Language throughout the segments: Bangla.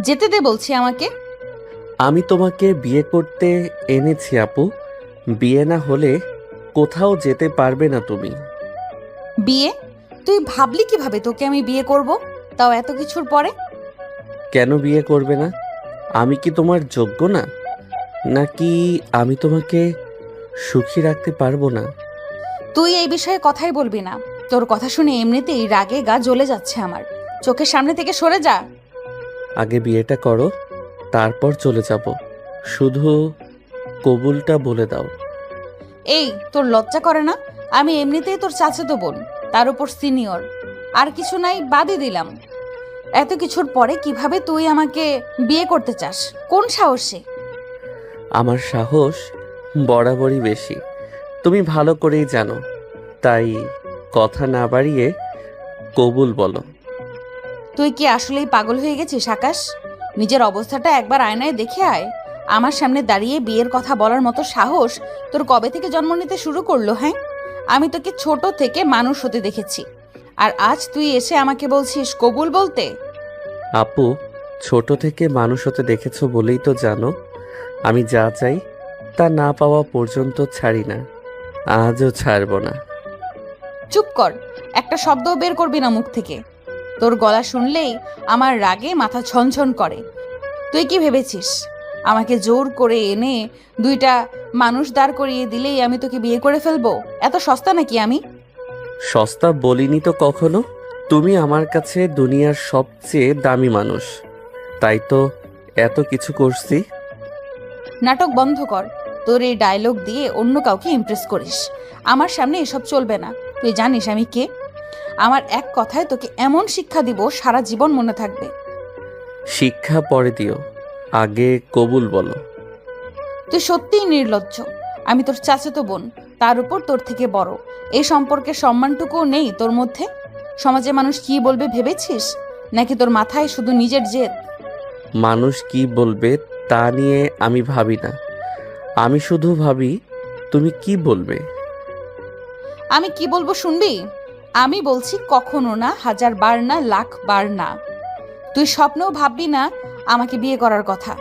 যেতে দে বলছি আমাকে। আমি তোমাকে বিয়ে করতে এনেছি আপু। বিয়ে না হলে কোথাও যেতে পারবে না তুমি। বিয়ে? তুই ভাবলি কিভাবে তোকে আমি বিয়ে করব, তাও এত কিছুর পরে? কেন বিয়ে করবে না? আমি কি তোমার যোগ্য না? নাকি আমি তোমাকে সুখী রাখতে পারবো না? তুই এই বিষয়ে কথাই বলবি না। তোর কথা শুনে এমনিতেই রাগে গা জ্বলে যাচ্ছে আমার। চোখের সামনে থেকে সরে যা। আগে বিয়েটা করো, তারপর চলে যাব। শুধু কবুলটা বলে দাও। এই, তোর লজ্জা করে না? আমি এমনিতেই তোর চাচাতো বোন, তার উপর সিনিয়র। আর কিছু নাই, বাদই দিলাম। এত কিছুর পরে কিভাবে তুই আমাকে বিয়ে করতে চাস? কোন সাহসে? আমার সাহস বরাবরই বেশি, তুমি ভালো করেই জানো। তাই কথা না বাড়িয়ে কবুল বলো। তুই কি আসলেই পাগল হয়ে গেছিস আকাশ? নিজের অবস্থাটা একবার আয়নায় দেখে আয়। আমার সামনে দাঁড়িয়ে বিয়ের কথা বলার মতো সাহস তোর কবে থেকে জন্ম নিতে শুরু করলো? হ্যাঁ, আমি তোকে ছোট থেকে মানুষ হতে দেখেছি, আর আজ তুই এসে আমাকে বলছিস কবুল বলতে? আপু, ছোট থেকে মানুষ হতে দেখেছো বলেই তো জানো আমি যা চাই তা না পাওয়া পর্যন্ত ছাড়ি না, আজও ছাড়বো না। চুপ কর, একটা শব্দও বের করবি না মুখ থেকে। তোর গলা শুনলেই আমার রাগে মাথা ছনছন করে। তুই কি ভেবেছিস আমাকে জোর করে এনে দুইটা মানুষ দাঁড় করিয়ে দিলেই আমি তোকে বিয়ে করে ফেলবো? এত সস্তা নাকি আমি? সস্তা বলিনি তো কখনো। তুমি আমার কাছে দুনিয়ার সবচেয়ে দামি মানুষ, তাই তো এত কিছু করছি। নাটক বন্ধ কর। তোর এই ডায়লগ দিয়ে অন্য কাউকে ইমপ্রেস করিস। আমার সামনে এসব চলবে না। তুই জানিস আমি কে? আমার এক কথায় তোকে এমন শিক্ষা দিব সারা জীবন মনে থাকবে। শিক্ষা পরে দিও, আগে কবুল বলো। তুই সত্যিই নির্লজ্জ। আমি তোর চাচাতো বোন, তার উপর তোর থেকে বড়। এই সম্পর্কের সম্মানটুকুও নেই তোর মধ্যে। সমাজে মানুষ কি বলবে ভেবেছিস, নাকি তোর মাথায় শুধু নিজের জেদ? মানুষ কি বলবে তা নিয়ে আমি ভাবি না, আমি শুধু ভাবি তুমি কি বলবে। আমি কি বলবো শুনবি? আমি বলছি কখনো না, হাজার বার না, লাখ বার না। তুই স্বপ্নেও ভাববি না আমাকে বিয়ে করার কথা।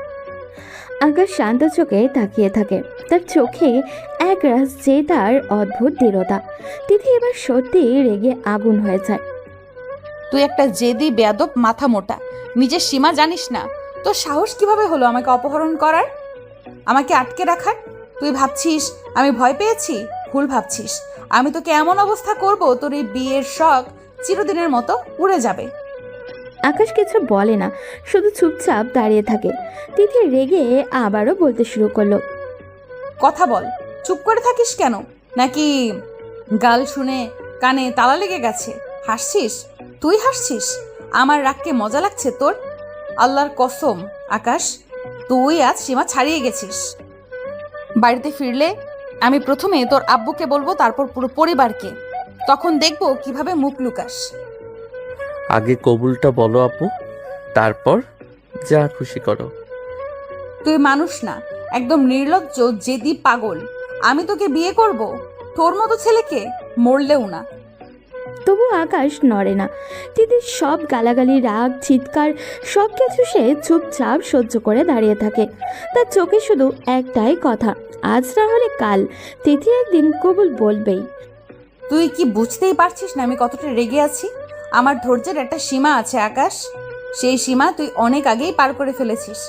আকাশ শান্ত চোখে তাকিয়ে থাকে। তার চোখে একরাশ জেদার অদ্ভুত দৃঢ়তা। তিথি এবার সত্যি রেগে আগুন হয়ে যায়। তুই একটা জেদি বেয়াদব মাথা মোটা, নিজের সীমা জানিস না। তোর সাহস কিভাবে হলো আমাকে অপহরণ করার, আমাকে আটকে রাখার? তুই ভাবছিস আমি ভয় পেয়েছি? ভুল ভাবছিস। আমি তোকে এমন অবস্থা করব তোর এই বিয়ের শখ চিরদিনের মতো উড়ে যাবে। আকাশ কিছু বলে না, শুধু চুপচাপ দাঁড়িয়ে থাকে। তিথি রেগে আবারও বলতে শুরু করলো। কথা বল, চুপ করে থাকিস কেন? নাকি গাল শুনে কানে তালা লেগে গেছে? হাসছিস? তুই হাসছিস? আমার রাগকে মজা লাগছে তোর? আল্লাহর কসম আকাশ, তুই আজ সীমা ছাড়িয়ে গেছিস। বাড়িতে ফিরলে আমি প্রথমে তোর আব্বুকে বলবো, তারপর পুরো পরিবারকে। তখন দেখবো কিভাবে মুখ লুকাস। আগে কবুলটা বলো আপু, তারপর যা খুশি করো। তুই মানুষ না, একদম নির্লজ্জ জেদি পাগল। আমি তোকে বিয়ে করব? তোর মতো ছেলেকে? মরলেও না। তবু আকাশ নড়ে না। তিথির সব গালাগালি, রাগ, চিৎকার সব কিছু সে চুপচাপ সহ্য করে দাঁড়িয়ে থাকে। তার চোখে শুধু একটাই কথা, আজ না হলে কাল তিথি একদিন কবুল বলবেই। তুই কি বুঝতেই পারছিস না আমি কতটা রেগে আছি? আমার ধৈর্যের একটা সীমা আছে আকাশ। সেই সীমা তুই অনেক আগেই পার করে ফেলেছিস।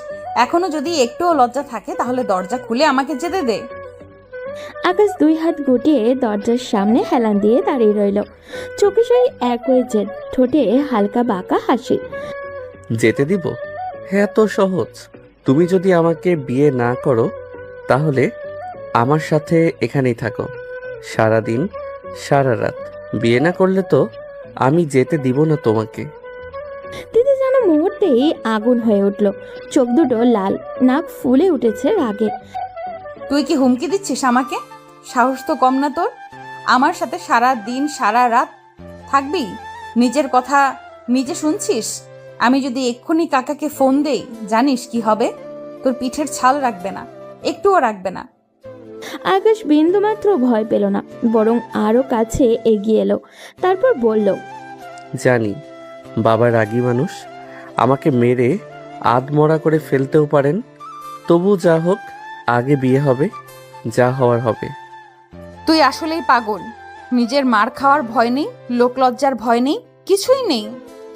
এখনো যদি একটুও লজ্জা থাকে তাহলে দরজা খুলে আমাকে যেতে দে। আকাশ দুই হাত গুটিয়ে দরজার সামনে হেলান দিয়ে দাঁড়িয়ে রইল। চোখে সেই একই জেদ, ঠোঁটে হালকা বাঁকা হাসি। যেতে দিব? হ্যাঁ, এত সহজ? তুমি যদি আমাকে বিয়ে না করো তাহলে আমার সাথে এখানেই থাকো, সারাদিন সারা রাত। বিয়ে না করলে তো আমি যেতে দিব না তোমাকে। তিথি যেন মুহূর্তেই আগুন হয়ে উঠল। চোখ দুটো লাল, নাক ফুলে উঠেছে রাগে। তুই কি হুমকি দিচ্ছিস আমাকে? সাহস তো কম না তোর। আমার সাথে সারা দিন সারা রাত থাকবি? নিজের কথা নিজে শুনছিস? আমি যদি এক্ষুনি কাকাকে ফোন দেই, জানিস কি হবে? তোর পিঠের ছাল রাখবে না, একটুও রাখবে না। আকাশ বিন্দুমাত্র ভয় পেল না, বরং আরো কাছে এগিয়ে এলো। তারপর বলল, জানি বাবা রাগী মানুষ, আমাকে মেরে আধমরা করে ফেলতেও পারেন। তবু যা হোক, আগে বিয়ে হবে, যা হওয়ার হবে। তুই আসলেই পাগল। নিজের মার খাওয়ার ভয় নেই, লোকলজ্জার ভয় নেই, কিছুই নেই,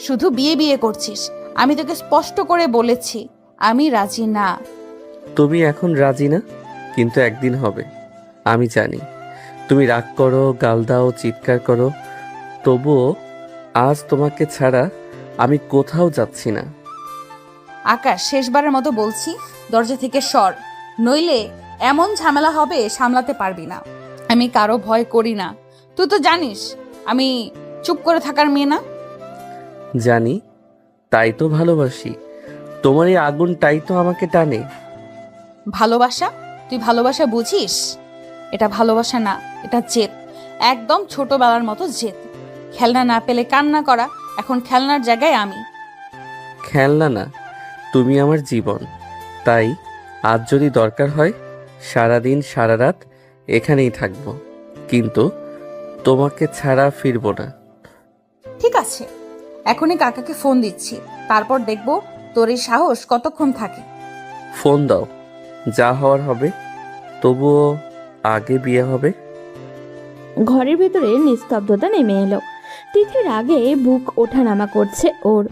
শুধু বিয়ে বিয়ে করছিস। আমি তোকে স্পষ্ট করে বলেছি আমি রাজি না। তুমি এখন রাজি না, কিন্তু একদিন হবে। আমি জানি তুমি রাগ করো, গাল দাও, চিৎকার করো, তবুও আজ তোমাকে ছাড়া আমি কোথাও যাচ্ছি না। আকাশ, শেষবারের মতো বলছি, দরজা থেকে সর, নইলে এমন ঝামেলা হবে সামলাতে পারবি না। আমি কারো ভয় করি না, তুই তো জানিস আমি চুপ করে থাকার মেয়ে না। জানি, তাই তো ভালোবাসি। তোমার এই আগুনটাই তো আমাকে টানে। ভালোবাসা? তুই ভালোবাসা বুঝিস? এটা ভালোবাসা না, এটা জেদ, একদম ছোটবেলার মতো জেদ। খেলনা না পেলে কান্না করা, এখন খেলনার জায়গায় আমি। খেলনা না, তুমি আমার জীবন। তাই আজ যদি দরকার হয় সারাদিন সারা রাত এখানেই থাকবো, কিন্তু তোমাকে ছাড়া ফিরবো না। ঠিক আছে, এখনই কাকাকে ফোন দিচ্ছি, তারপর দেখবো তোর এই সাহস কতক্ষণ থাকে। ফোন দাও, যা হওয়ার হবে, তবুও আগে বিয়ে হবে। ঘরের ভেতরে নিস্তব্ধতা নেমে এলো। তিথির আগে বুক ওঠানামা করছে ওর,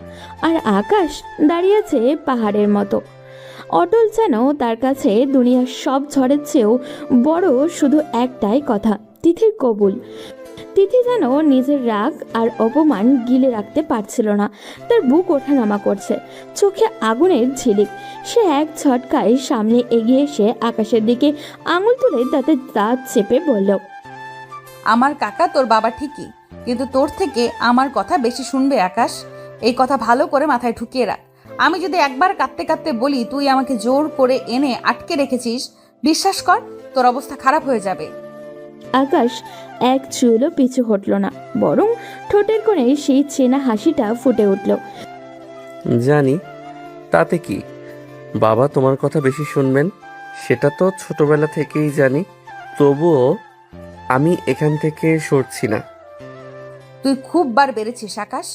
আর আকাশ দাঁড়িয়ে আছে পাহাড়ের মতো অটল, যেন তার কাছে দুনিয়ার সব ঝড়ের চেয়েও বড় শুধু একটাই কথা, তিথির কবুল। তিথি যেন নিজের রাগ আর অপমান গিলে রাখতে পারছিল না, তার বুক ওঠানামা করছে, চোখে আগুনের ঝিলিক। সে এক ঝটকায় সামনে এগিয়ে এসে আকাশের দিকে আঙুল তুলে তাতে দাঁত চেপে বলল, আমার কাকা তোর বাবা ঠিকই, কিন্তু তোর থেকে আমার কথা বেশি শুনবে আকাশ। এই কথা ভালো করে মাথায় ঢুকিয়ে রাখ। আমি যদি একবার কাঁদতে কাঁদতে বলি তুই আমাকে জোর করে এনে আটকে রেখেছিস, বিশ্বাস কর তোর অবস্থা খারাপ হয়ে যাবে। আকাশ এক চুলও পিছু হটল না, বরং ঠোঁটের কোণে সেই চেনা হাসিটা ফুটে উঠল। জানি, তাতে কি, বাবা তোমার কথা বেশি শুনবেন, সেটা তো ছোটবেলা থেকেই জানি। তবুও আমি এখান থেকে সরছি না। তুই খুব বার বেড়েছিস আকাশ।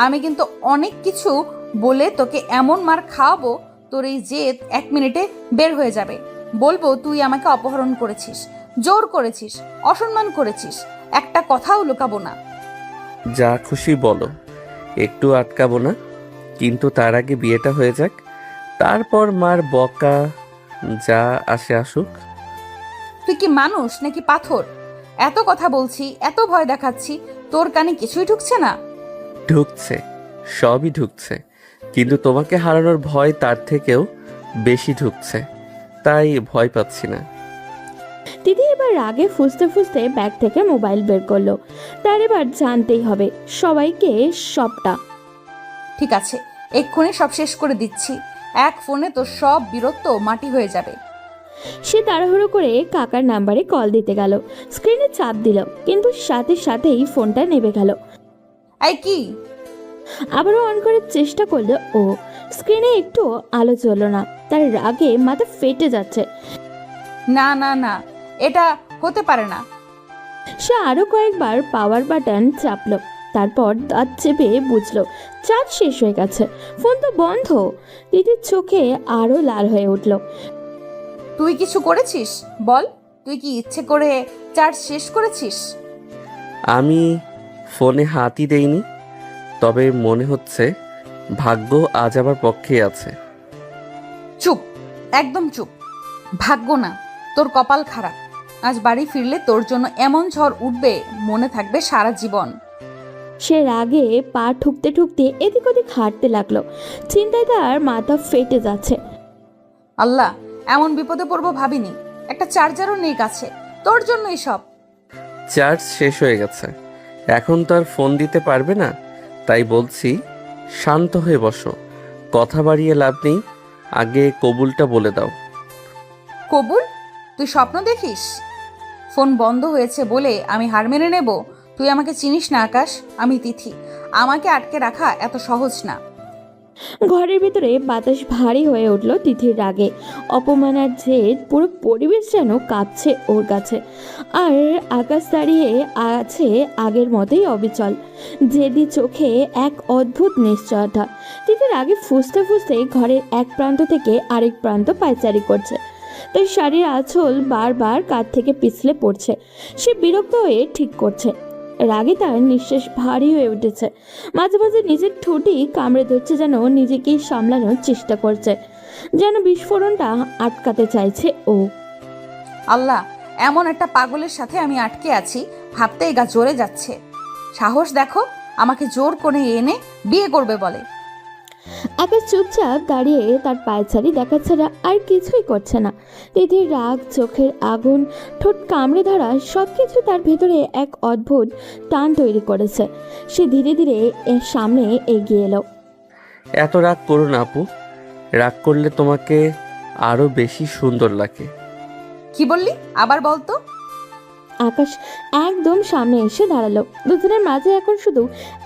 আমি কিন্তু অনেক কিছু বলে তোকে এমন মার খাওয়াবো, তোর এই জেদ 1 মিনিটে বের হয়ে যাবে। বলবো তুই আমাকে অপহরণ করেছিস, জোর করেছিস, অসম্মান করেছিস, একটা কথাও লুকাবো না। যা খুশি বলো, একটু আটকাবো না, কিন্তু তার আগে বিয়েটা হয়ে যাক, তারপর মার বকা যা আসে আসুক। তুই কি মানুষ নাকি পাথর? এত কথা বলছি, এত ভয় দেখাচ্ছি, তোর কানে কিছুই ঢুকছে না? ঢুকছে, সবই ঢুকছে, কিন্তু তোমাকে হারানোর ভয় তার থেকেও বেশি ঢুকছে, তাই ভয় পাচ্ছি না। দিদি এবার রাগে ফুঁসতে ফুঁসতে ব্যাগ থেকে মোবাইল বের করলো, তার এবার জানতেই হবে সবাইকে সবটা। ঠিক আছে, এক্ষুনি সব শেষ করে দিচ্ছি, এক ফোনে তো সব বীরত্ব মাটি হয়ে যাবে। সে তাড়াহুড়ো করে কাকার নাম্বারে কল দিতে গেল, স্ক্রিনে চাপ দিল, কিন্তু সাথে সাথেই ফোনটা নেবে গেল। এই কি? আবারও অন করার চেষ্টা করলো ও, স্ক্রিনে একটু আলো জ্বলল না, তার রাগে মাথা ফেটে যাচ্ছে। না না না, এটা হতে পারে না। সে আরো কয়েকবার পাওয়ার বাটন চাপলো, তারপর দাঁত চেপে বুঝলো চার্জ শেষ হয়ে গেছে, ফোন তো বন্ধ। দিদির চোখে আরো লাল হয়ে উঠল। তুই কিছু করেছিস? বল, তুই কি ইচ্ছে করে চার্জ শেষ করেছিস? আমি ফোনে হাতই দেইনি, তবে মনে হচ্ছে ভাগ্য আজ আমার পক্ষে আছে। চুপ, একদম চুপ। ভাগ্য না, তোর কপাল খারাপ। আজ বাড়ি ফিরলে তোর জন্য এমন ঝড় উঠবে, মনে থাকবে সারা জীবন। সে রাগে পা ঠুকতে ঠুকতে এদিক ওদিক হাঁটতে লাগলো, চিন্তায় তার মাথা ফেটে যাচ্ছে। আল্লাহ, এমন বিপদে পড়বো ভাবিনি, একটা চার্জারও নেই কাছে, তোর জন্যই সব। চার্জ শেষ হয়ে গেছে, এখন তো আর ফোন দিতে পারবে না, তাই বলছি শান্ত হয়ে বসো, কথা বাড়িয়ে লাভ নেই, আগে কবুলটা বলে দাও। কবুল? তুই স্বপ্ন দেখিস? ফোন বন্ধ হয়েছে বলে আমি হার মেনে নেব? তুই আমাকে চিনিস না আকাশ, আমি তিথি। আমাকে আটকে রাখা এত সহজ না। ঘরের ভিতরে বাতাস ভারী হয়ে উঠল তিথির রাগে। অপমান আর জেদ, পুরো পরিবেশ যেন কাঁপছে ওর কাছে। আর আকাশ দাঁড়িয়ে আছে আগের মতোই অবিচল, জেদি চোখে এক অদ্ভুত নিশ্চয়তা। তিথির আগে ফুসতে ফুসতে ঘরের এক প্রান্ত থেকে আরেক প্রান্ত পায়চারি করছে। তার শাড়ির আঁচল বারবার কাঁধ থেকে পিছলে পড়ছে। সে বিরক্ত হয়ে ঠিক করছে। রাগে তার নিঃশ্বাস ভারী হয়ে উঠেছে। মাঝে মাঝে নিজের ঠোঁটই কামড়ে ধরছে, যেন নিজেকেই সামলানোর চেষ্টা করছে, যেন বিস্ফোরণটা আটকাতে চাইছে ও। আল্লাহ, এমন একটা পাগলের সাথে আমি আটকে আছি, ভাবতেই গা জ্বরে যাচ্ছে। সাহস দেখো, আমাকে জোর করে এনে বিয়ে করবে বলে। আকাশ চুপচাপ দাঁড়িয়ে তার পায়চারি দেখা ছাড়া আর কিছুই করছে না। তিথির রাগ, চোখের আগুন, ঠোঁট কামড়ে ধরা সবকিছু তার ভেতরে এক অদ্ভুত টান তৈরি করেছে। সে ধীরে ধীরে এর সামনে এগিয়ে এলো। এত রাগ করো না আপু, রাগ করলে তোমাকে আরো বেশি সুন্দর লাগে। কি বললি? আবার বলতো। আকাশ একদম সামনে এসে দাঁড়ালো। দুজনের মাঝে এখন শুধু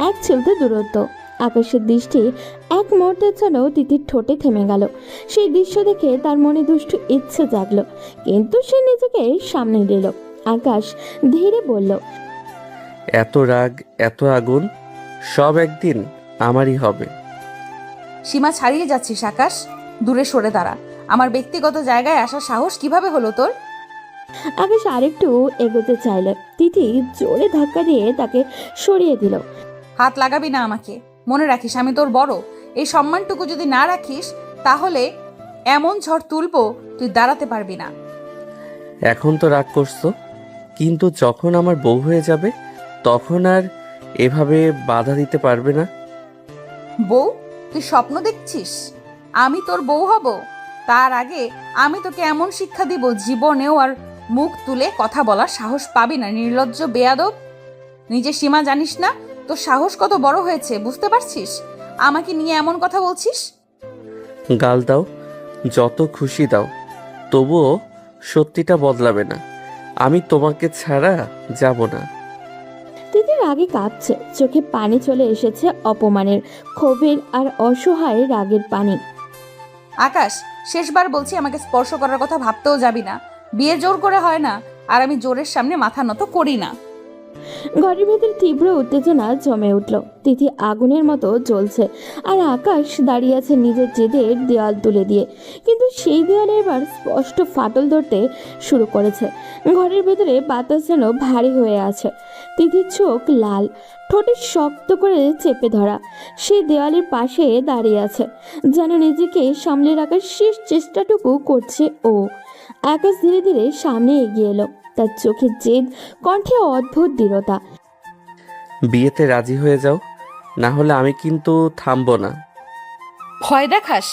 এক ছিলতে দূরত্ব। আকাশের দৃষ্টি এক মুহূর্তের জন্য তিথির ঠোঁটে থেমে গেল। সেই দৃশ্য দেখে তার মনে দুষ্টু ইচ্ছে জাগলো, কিন্তু সে নিজেকে সামনে দিল। আকাশ ধীরে বলল, এত রাগ, এত আগুন, সব একদিন আমারই হবে। সীমা ছাড়িয়ে যাচ্ছিস আকাশ, দূরে সরে দাঁড়া। আমার ব্যক্তিগত জায়গায় আসার সাহস কিভাবে হলো তোর? আকাশ আরেকটু এগোতে চাইলে তিথি জোরে ধাক্কা দিয়ে তাকে সরিয়ে দিল। হাত লাগাবি না আমাকে, মনে রাখিস আমি তোর বড়। এই সম্মানটুকু যদি না রাখিস তাহলে এমন ঝড় তুলবো তুই দাঁড়াতে পারবি না। এখন তো রাগ করছো, কিন্তু যখন আমার বউ হয়ে যাবে তখন আর এভাবে বাধা দিতে পারবে না। বউ? তুই স্বপ্ন দেখছিস আমি তোর বউ হব? তার আগে আমি তোকে এমন শিক্ষা দিব, জীবনেও আর মুখ তুলে কথা বলার সাহস পাবি না। নির্লজ্জ বেয়াদব, নিজের সীমা জানিস না? তোর সাহস কত বড় হয়েছে বুঝতে পারছিস? আমাকে নিয়ে এমন কথা বলছিস? গাল দাও, যত খুশি দাও, তবুও সত্যিটা বদলাবে না। আমি তোমাকে ছাড়া যাব না। তিথির আগে কাঁপছে, চোখে পানি চলে এসেছে অপমানের, ক্ষোভের আর অসহায় রাগের পানি। আকাশ, শেষবার বলছি, আমাকে স্পর্শ করার কথা ভাবতেও যাবি না। বিয়ে জোর করে হয় না, আর আমি জোরের সামনে মাথা নত করি না। ঘরের ভেতর তীব্র উত্তেজনা জমে উঠল। তিথি আগুনের মতো জ্বলছে, আর আকাশ দাঁড়িয়ে আছে নিজের জেদের দেওয়াল তুলে দিয়ে। কিন্তু সেই দেওয়ালে এবার স্পষ্ট ফাটল ধরতে শুরু করেছে। ঘরের ভেতরে বাতাস যেন ভারী হয়ে আছে। তিথির চোখ লাল, ঠোঁটে শক্ত করে চেপে ধরা। সেই দেওয়ালের পাশে দাঁড়িয়ে আছে, যেন নিজেকে সামলে রাখার শেষ চেষ্টাটুকু করছে ও। আকাশ ধীরে ধীরে সামনে এগিয়ে এলো, তার চোখে জেদ, কণ্ঠে অদ্ভুত দৃঢ়তা। বিয়েতে রাজি হয়ে যাও, না হলে আমি কিন্তু থামবো না। ভয় দেখাস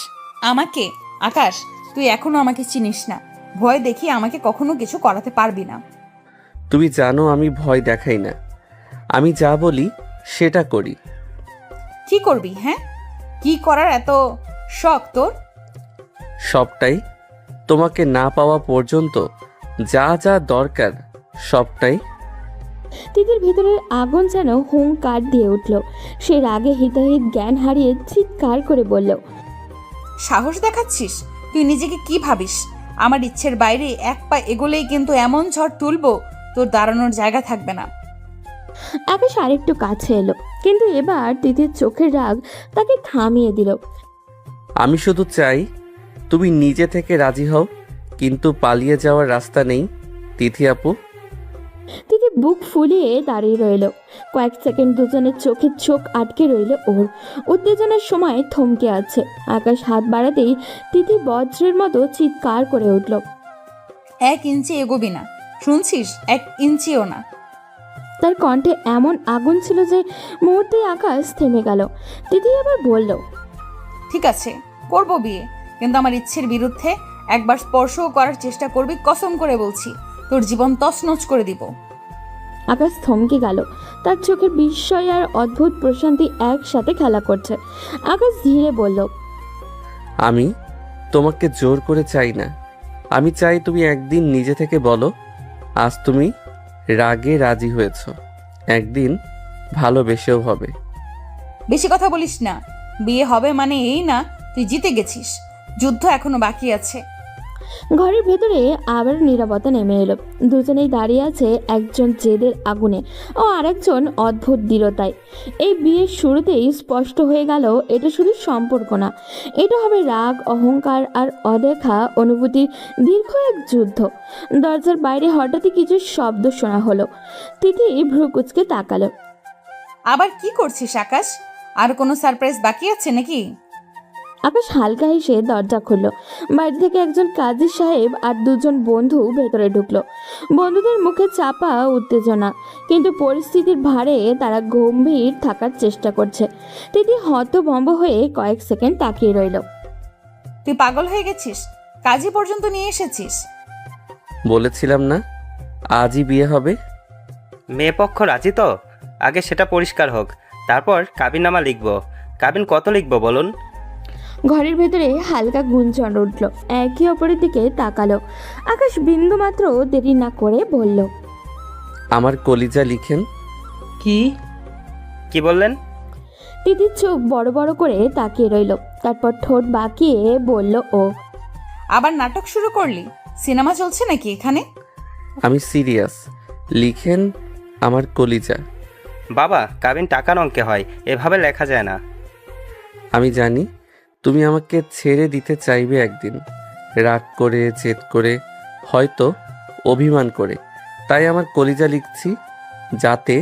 আমাকে? আকাশ, তুই এখনো আমাকে চিনিস না। ভয় দেখিয়ে আমাকে কখনো কিছু করাতে পারবি না। তুমি জানো আমি ভয় দেখাই না, আমি যা বলি সেটা করি। কি করবি? হ্যাঁ, কি করার এত শখ তোর? সবটাই, তোমাকে না পাওয়া পর্যন্ত যা যা দরকার সবটাই। তিথির ভিতরের আগুন যেন হুঙ্কার দিয়ে উঠল। সে রাগে হিতাহিত জ্ঞান হারিয়ে চিৎকার করে বলল, সাহস দেখাচ্ছিস? তুই নিজেকে কি ভাবিস? আমার ইচ্ছের বাইরে এক পা এগোলেই কিন্তু এমন ঝড় তুলবো তোর দাঁড়ানোর জায়গা থাকবে না। আকাশ আরেকটু কাছে এলো, কিন্তু এবার তিথির চোখের রাগ তাকে থামিয়ে দিল। আমি শুধু চাই তুমি নিজে থেকে রাজি হও, কিন্তু পালিয়ে যাওয়ার রাস্তা নেই তিথি আপু। তিথি বুক ফুলিয়ে দাঁড়িয়ে রইল। কয়েক সেকেন্ড দুজনের চোখে চোখ আটকে রইল ওর। উত্তেজনার সময় থমকে আছে। আকাশ হাত বাড়াতেই তিথি বজ্রের মতো চিৎকার করে উঠল, 1 ইঞ্চি এগোবি না, শুনছিস? 1 ইঞ্চিও না। তার কণ্ঠে এমন আগুন ছিল যে মুহূর্তেই আকাশ থেমে গেল। তিথি আবার বলল, ঠিক আছে, করব বিয়ে, কিন্তু আমার ইচ্ছের বিরুদ্ধে একবার স্পর্শও করার চেষ্টা করবি, কসম করে বলছি তোর জীবন তছনছ করে দিব। আকাশ থমকে গেল। তার চোখের বিস্ময় আর অদ্ভুত প্রশান্তি একসাথে খেলা করছে। আকাশ ধীরে বলল, আমি তোমাকে জোর করে চাই না, আমি চাই তুমি একদিন নিজে থেকে বলো আজ তুমি রাগে রাজি হয়েছ, একদিন ভালোবেসেও হবে। বেশি কথা বলিস না, বিয়ে হবে মানে এই না তুই জিতে গেছিস, যুদ্ধ এখনো বাকি আছে। ঘরের ভেতরে আবার নীরবতা নেমে এলো। দুজনেই দাঁড়িয়ে আছে, একজন জেদের আগুনে ও আরেকজন অদ্ভুত দৃঢ়তায়। এই বিয়ের শুরুতেই স্পষ্ট হয়ে গেল এটা শুধু সম্পর্ক না, এটা হবে রাগ, অহংকার আর অদেখা অনুভূতির দীর্ঘ এক যুদ্ধ। দরজার বাইরে হঠাৎই কিছু শব্দ শোনা হলো। তিথি ভ্রুকুচকে তাকালো। আবার কি করছিস আকাশ? আর কোনো সারপ্রাইজ বাকি আছে নাকি? আকাশ হালকা হেসে দরজা খুলল। বাইরে থেকে একজন কাজী সাহেব আর দুজন বন্ধু ভেতরে ঢুকলো। বন্ধুদের মুখে চাপা উত্তেজনা, কিন্তু পরিস্থিতির ভারে তারা গম্ভীর থাকার চেষ্টা করছে। তিথি হতভম্ব হয়ে কয়েক সেকেন্ড তাকিয়ে রইল। তুই পাগল হয়ে গেছিস? কাজী পর্যন্ত নিয়ে এসেছিস? বলেছিলাম না আজই বিয়ে হবে। মেয়ে পক্ষ রাজি তো? আগে সেটা পরিষ্কার হোক, তারপর কাবিননামা লিখব। কাবিন কত লিখব বলুন? ঘরের ভেতরে হালকা গুঞ্জন উঠল। একে অপরের দিকে তাকালো। আকাশ বিন্দু মাত্র দেরি না করে বলল, আমার কলিজা লিখেন। কি? কি বললেন? তিথির চোখ বড় বড় করে তাকিয়ে রইল। তারপর ঠোঁট বাঁকিয়ে বলল ও, আবার নাটক শুরু করলি? সিনেমা চলছে নাকি এখানে? আমি সিরিয়াস, লিখেন আমার কলিজা। বাবা, কাবিন টাকার অঙ্কে হয়, এভাবে লেখা যায় না। আমি জানি তুমি আমাকে ছেড়ে দিতে চাইবে একদিন, রাগ করে, জেদ করে, হয়তো অভিমান করে। তাই আমার কলিজা লিখছি, যাতে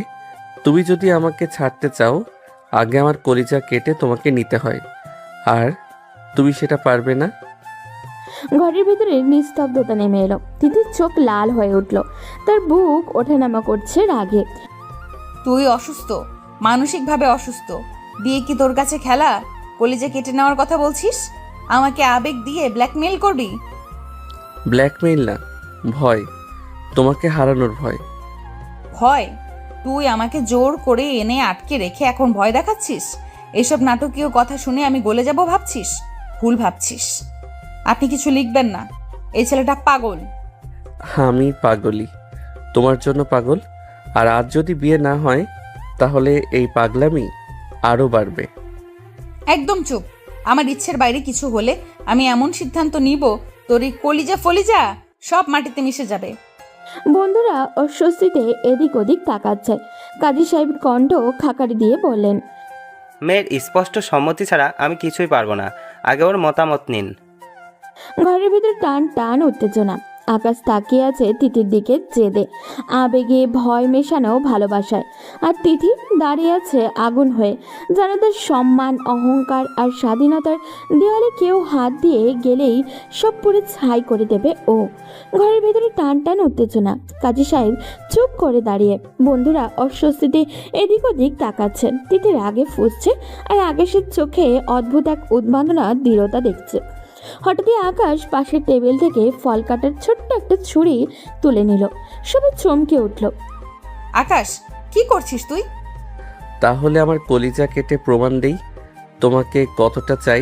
তুমি যদি আমাকে ছাড়তে চাও আগে আমার কলিজা কেটে তোমাকে নিতে হয়, আর তুমি সেটা পারবে না। ঘরের ভিতরে নিস্তব্ধতা নেমে এলো। তিথির চোখ লাল হয়ে উঠল। তার বুক ওঠানামা করছে রাগে। তুই অসুস্থ, মানসিকভাবে অসুস্থ। বিয়ে কি তোর কাছে খেলা? কলিজা কেটে নেওয়ার কথা বলছিস? আমাকে আবেগ দিয়ে ব্ল্যাকমেইল করবি? ব্ল্যাকমেইল না, ভয়, তোমাকে হারানোর ভয়। ভয়? তুই আমাকে জোর করে এনে আটকে রেখে এখন ভয় দেখাচ্ছিস? এসব নাটকীয় কথা শুনে আমি গলে যাব ভাবছিস? ভুল ভাবছিস। আপনি কিছু লিখবেন না, এই ছেলেটা পাগল। আমি পাগলি, তোমার জন্য পাগল। আর আজ যদি বিয়ে না হয় তাহলে এই পাগলামি আরও বাড়বে। একদম চুপ। আমার ইচ্ছের বাইরে কিছু হলে আমি এমন সিদ্ধান্ত নিব তোর এই কলিজা ফলিজা সব মাটিতে মিশে যাবে। বন্ধুরা অস্বস্তিতে এদিক ওদিক তাকাচ্ছে। কাজী সাহেব কণ্ঠ খাকারি দিয়ে বললেন, মেয়ের স্পষ্ট সম্মতি ছাড়া আমি কিছুই পারবো না। আগে ওর মতামত নিন। ঘরের ভিতরে টান টান উত্তেজনা। আকাশ তাকিয়ে আছে তিথির দিকে জেদে, আবেগে, ভয় মেশানো ভালোবাসায়। আর তিথি দাঁড়িয়ে আছে আগুন হয়ে, যেন তার সম্মান, অহংকার আর স্বাধীনতার দেওয়ালে কেউ হাত দিয়ে গেলেই সব পুরো ছাই করে দেবে ও। ঘরের ভেতরে টান টান উত্তেজনা। কাজী সাহেব চুপ করে দাঁড়িয়ে। বন্ধুরা অস্বস্তিতে এদিক ওদিক তাকাচ্ছেন। তিথি রাগে ফুঁসছে আর আকাশের চোখে অদ্ভুত এক উন্মাদনা দৃঢ়তা দেখছে। হঠাৎই আকাশ পাশের টেবিল থেকে ফল কাটার ছোট্ট একটা ছুরি তুলে নিল। সবাই চমকে উঠল। আকাশ, কি করছিস তুই? তাহলে আমার কলিজা কেটে প্রমাণ দেই তোমাকে কতটা চাই।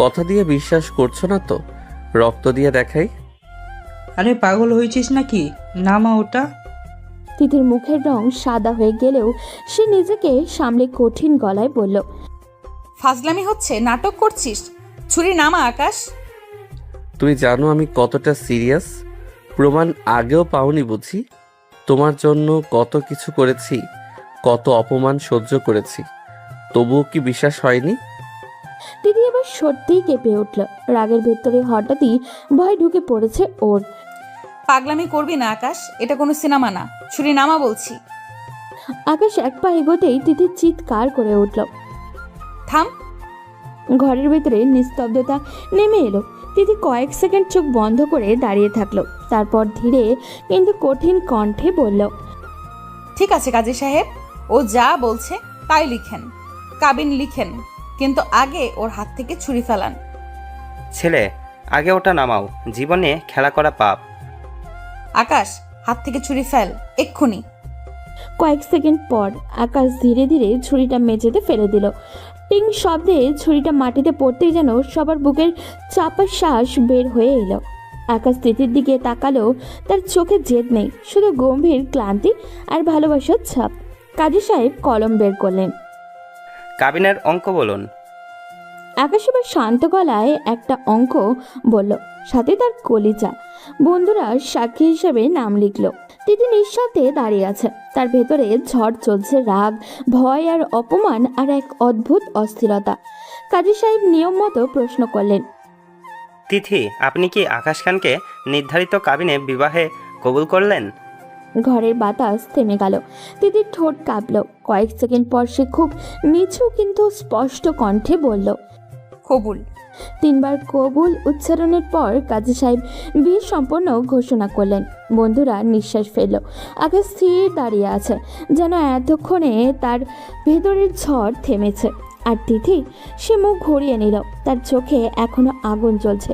কথা দিয়ে বিশ্বাস করছো না তো, রক্ত দিয়ে দেখাই। আরে পাগল হয়েছিস নাকি? নামা ওটা। তিথির মুখের রং সাদা হয়ে গেলেও সে নিজেকে সামলে কঠিন গলায় বলল, ফাজলামি হচ্ছে? নাটক করছিস? ছুরি নামা আকাশ। তুমি জানো আমি কতটা সিরিয়াস। প্রমাণ আগেও পাওনি বুঝি? তোমার জন্য কত কিছু করেছি, কত অপমান সহ্য করেছি, তবুও কি বিশ্বাস হয়নি? তিথি এবার সত্যিই কেঁপে উঠল। রাগের ভেতরে হঠাৎই ভয় ঢুকে পড়েছে ওর। পাগলামি করবি না আকাশ, এটা কোনো সিনেমা না। ছুরি নামা বলছি। আকাশ এক পা এগোতেই তিথি চিৎকার করে উঠল। থাম। ঘরের ভেতরে নিস্তব্ধতা নেমে এলো। তিথি কয়েক সেকেন্ড চোখ বন্ধ করে দাঁড়িয়ে থাকলো। তারপর ধীরে কিন্তু কঠিন কণ্ঠে বলল, ঠিক আছে কাজী সাহেব, ও যা বলছে তাই লিখেন, কাবিন লিখেন, কিন্তু আগে ওর হাত থেকে ছুরি ফেলান। ছেলে, আগে ওটা নামাও। জীবনে খেলা করা পাপ। আকাশ, হাত থেকে ছুরি ফেল এক্ষুনি। কয়েক সেকেন্ড পর আকাশ ধীরে ধীরে ছুরিটা মেঝেতে ফেলে দিল। টিং শব্দে ছুরিটা মাটিতে পড়তেই যেন সবার বুকের চাপা শ্বাস বের হয়ে এলো। আকাশ তিথির দিকে তাকালো। তার চোখে জেদ নেই, শুধু গম্ভীর ক্লান্তি আর ভালোবাসার ছাপ। কাজী সাহেব কলম বের করলেন। কাবিনের অঙ্ক বলুন। আকাশ এবার শান্ত গলায় একটা অঙ্ক বলল, সাথে তার কলিজা। বন্ধুরা সাক্ষী হিসেবে নাম লিখলো। তিথি নিঃশব্দে দাঁড়িয়ে আছে। তার ভেতরে ঝড় চলছে, রাগ, ভয় আর অপমান আর এক অদ্ভুত অস্থিরতা। কাজী সাহেব নিয়ম মতো প্রশ্ন করলেন, তিথি, আপনি কি আকাশ খানকে নির্ধারিত কাবিনে বিবাহে কবুল করলেন? ঘরের বাতাস থেমে গেল। তিথির ঠোঁট কাঁপল। কয়েক সেকেন্ড পর সে খুব নিচু কিন্তু স্পষ্ট কণ্ঠে বলল, কবুল। 3 বার কবুল উচ্চারণের পর কাজী সাহেব বিয়ে সম্পন্ন ঘোষণা করলেন। বন্ধুরা নিঃশ্বাস ফেলল। আকাশ স্থির দাঁড়িয়ে আছে, যেন এতক্ষণে তার ভেতরের ঝড় থেমেছে। আর তিথি, সে মুখ ঘুরিয়ে নিল। তার চোখে এখনো আগুন জ্বলছে।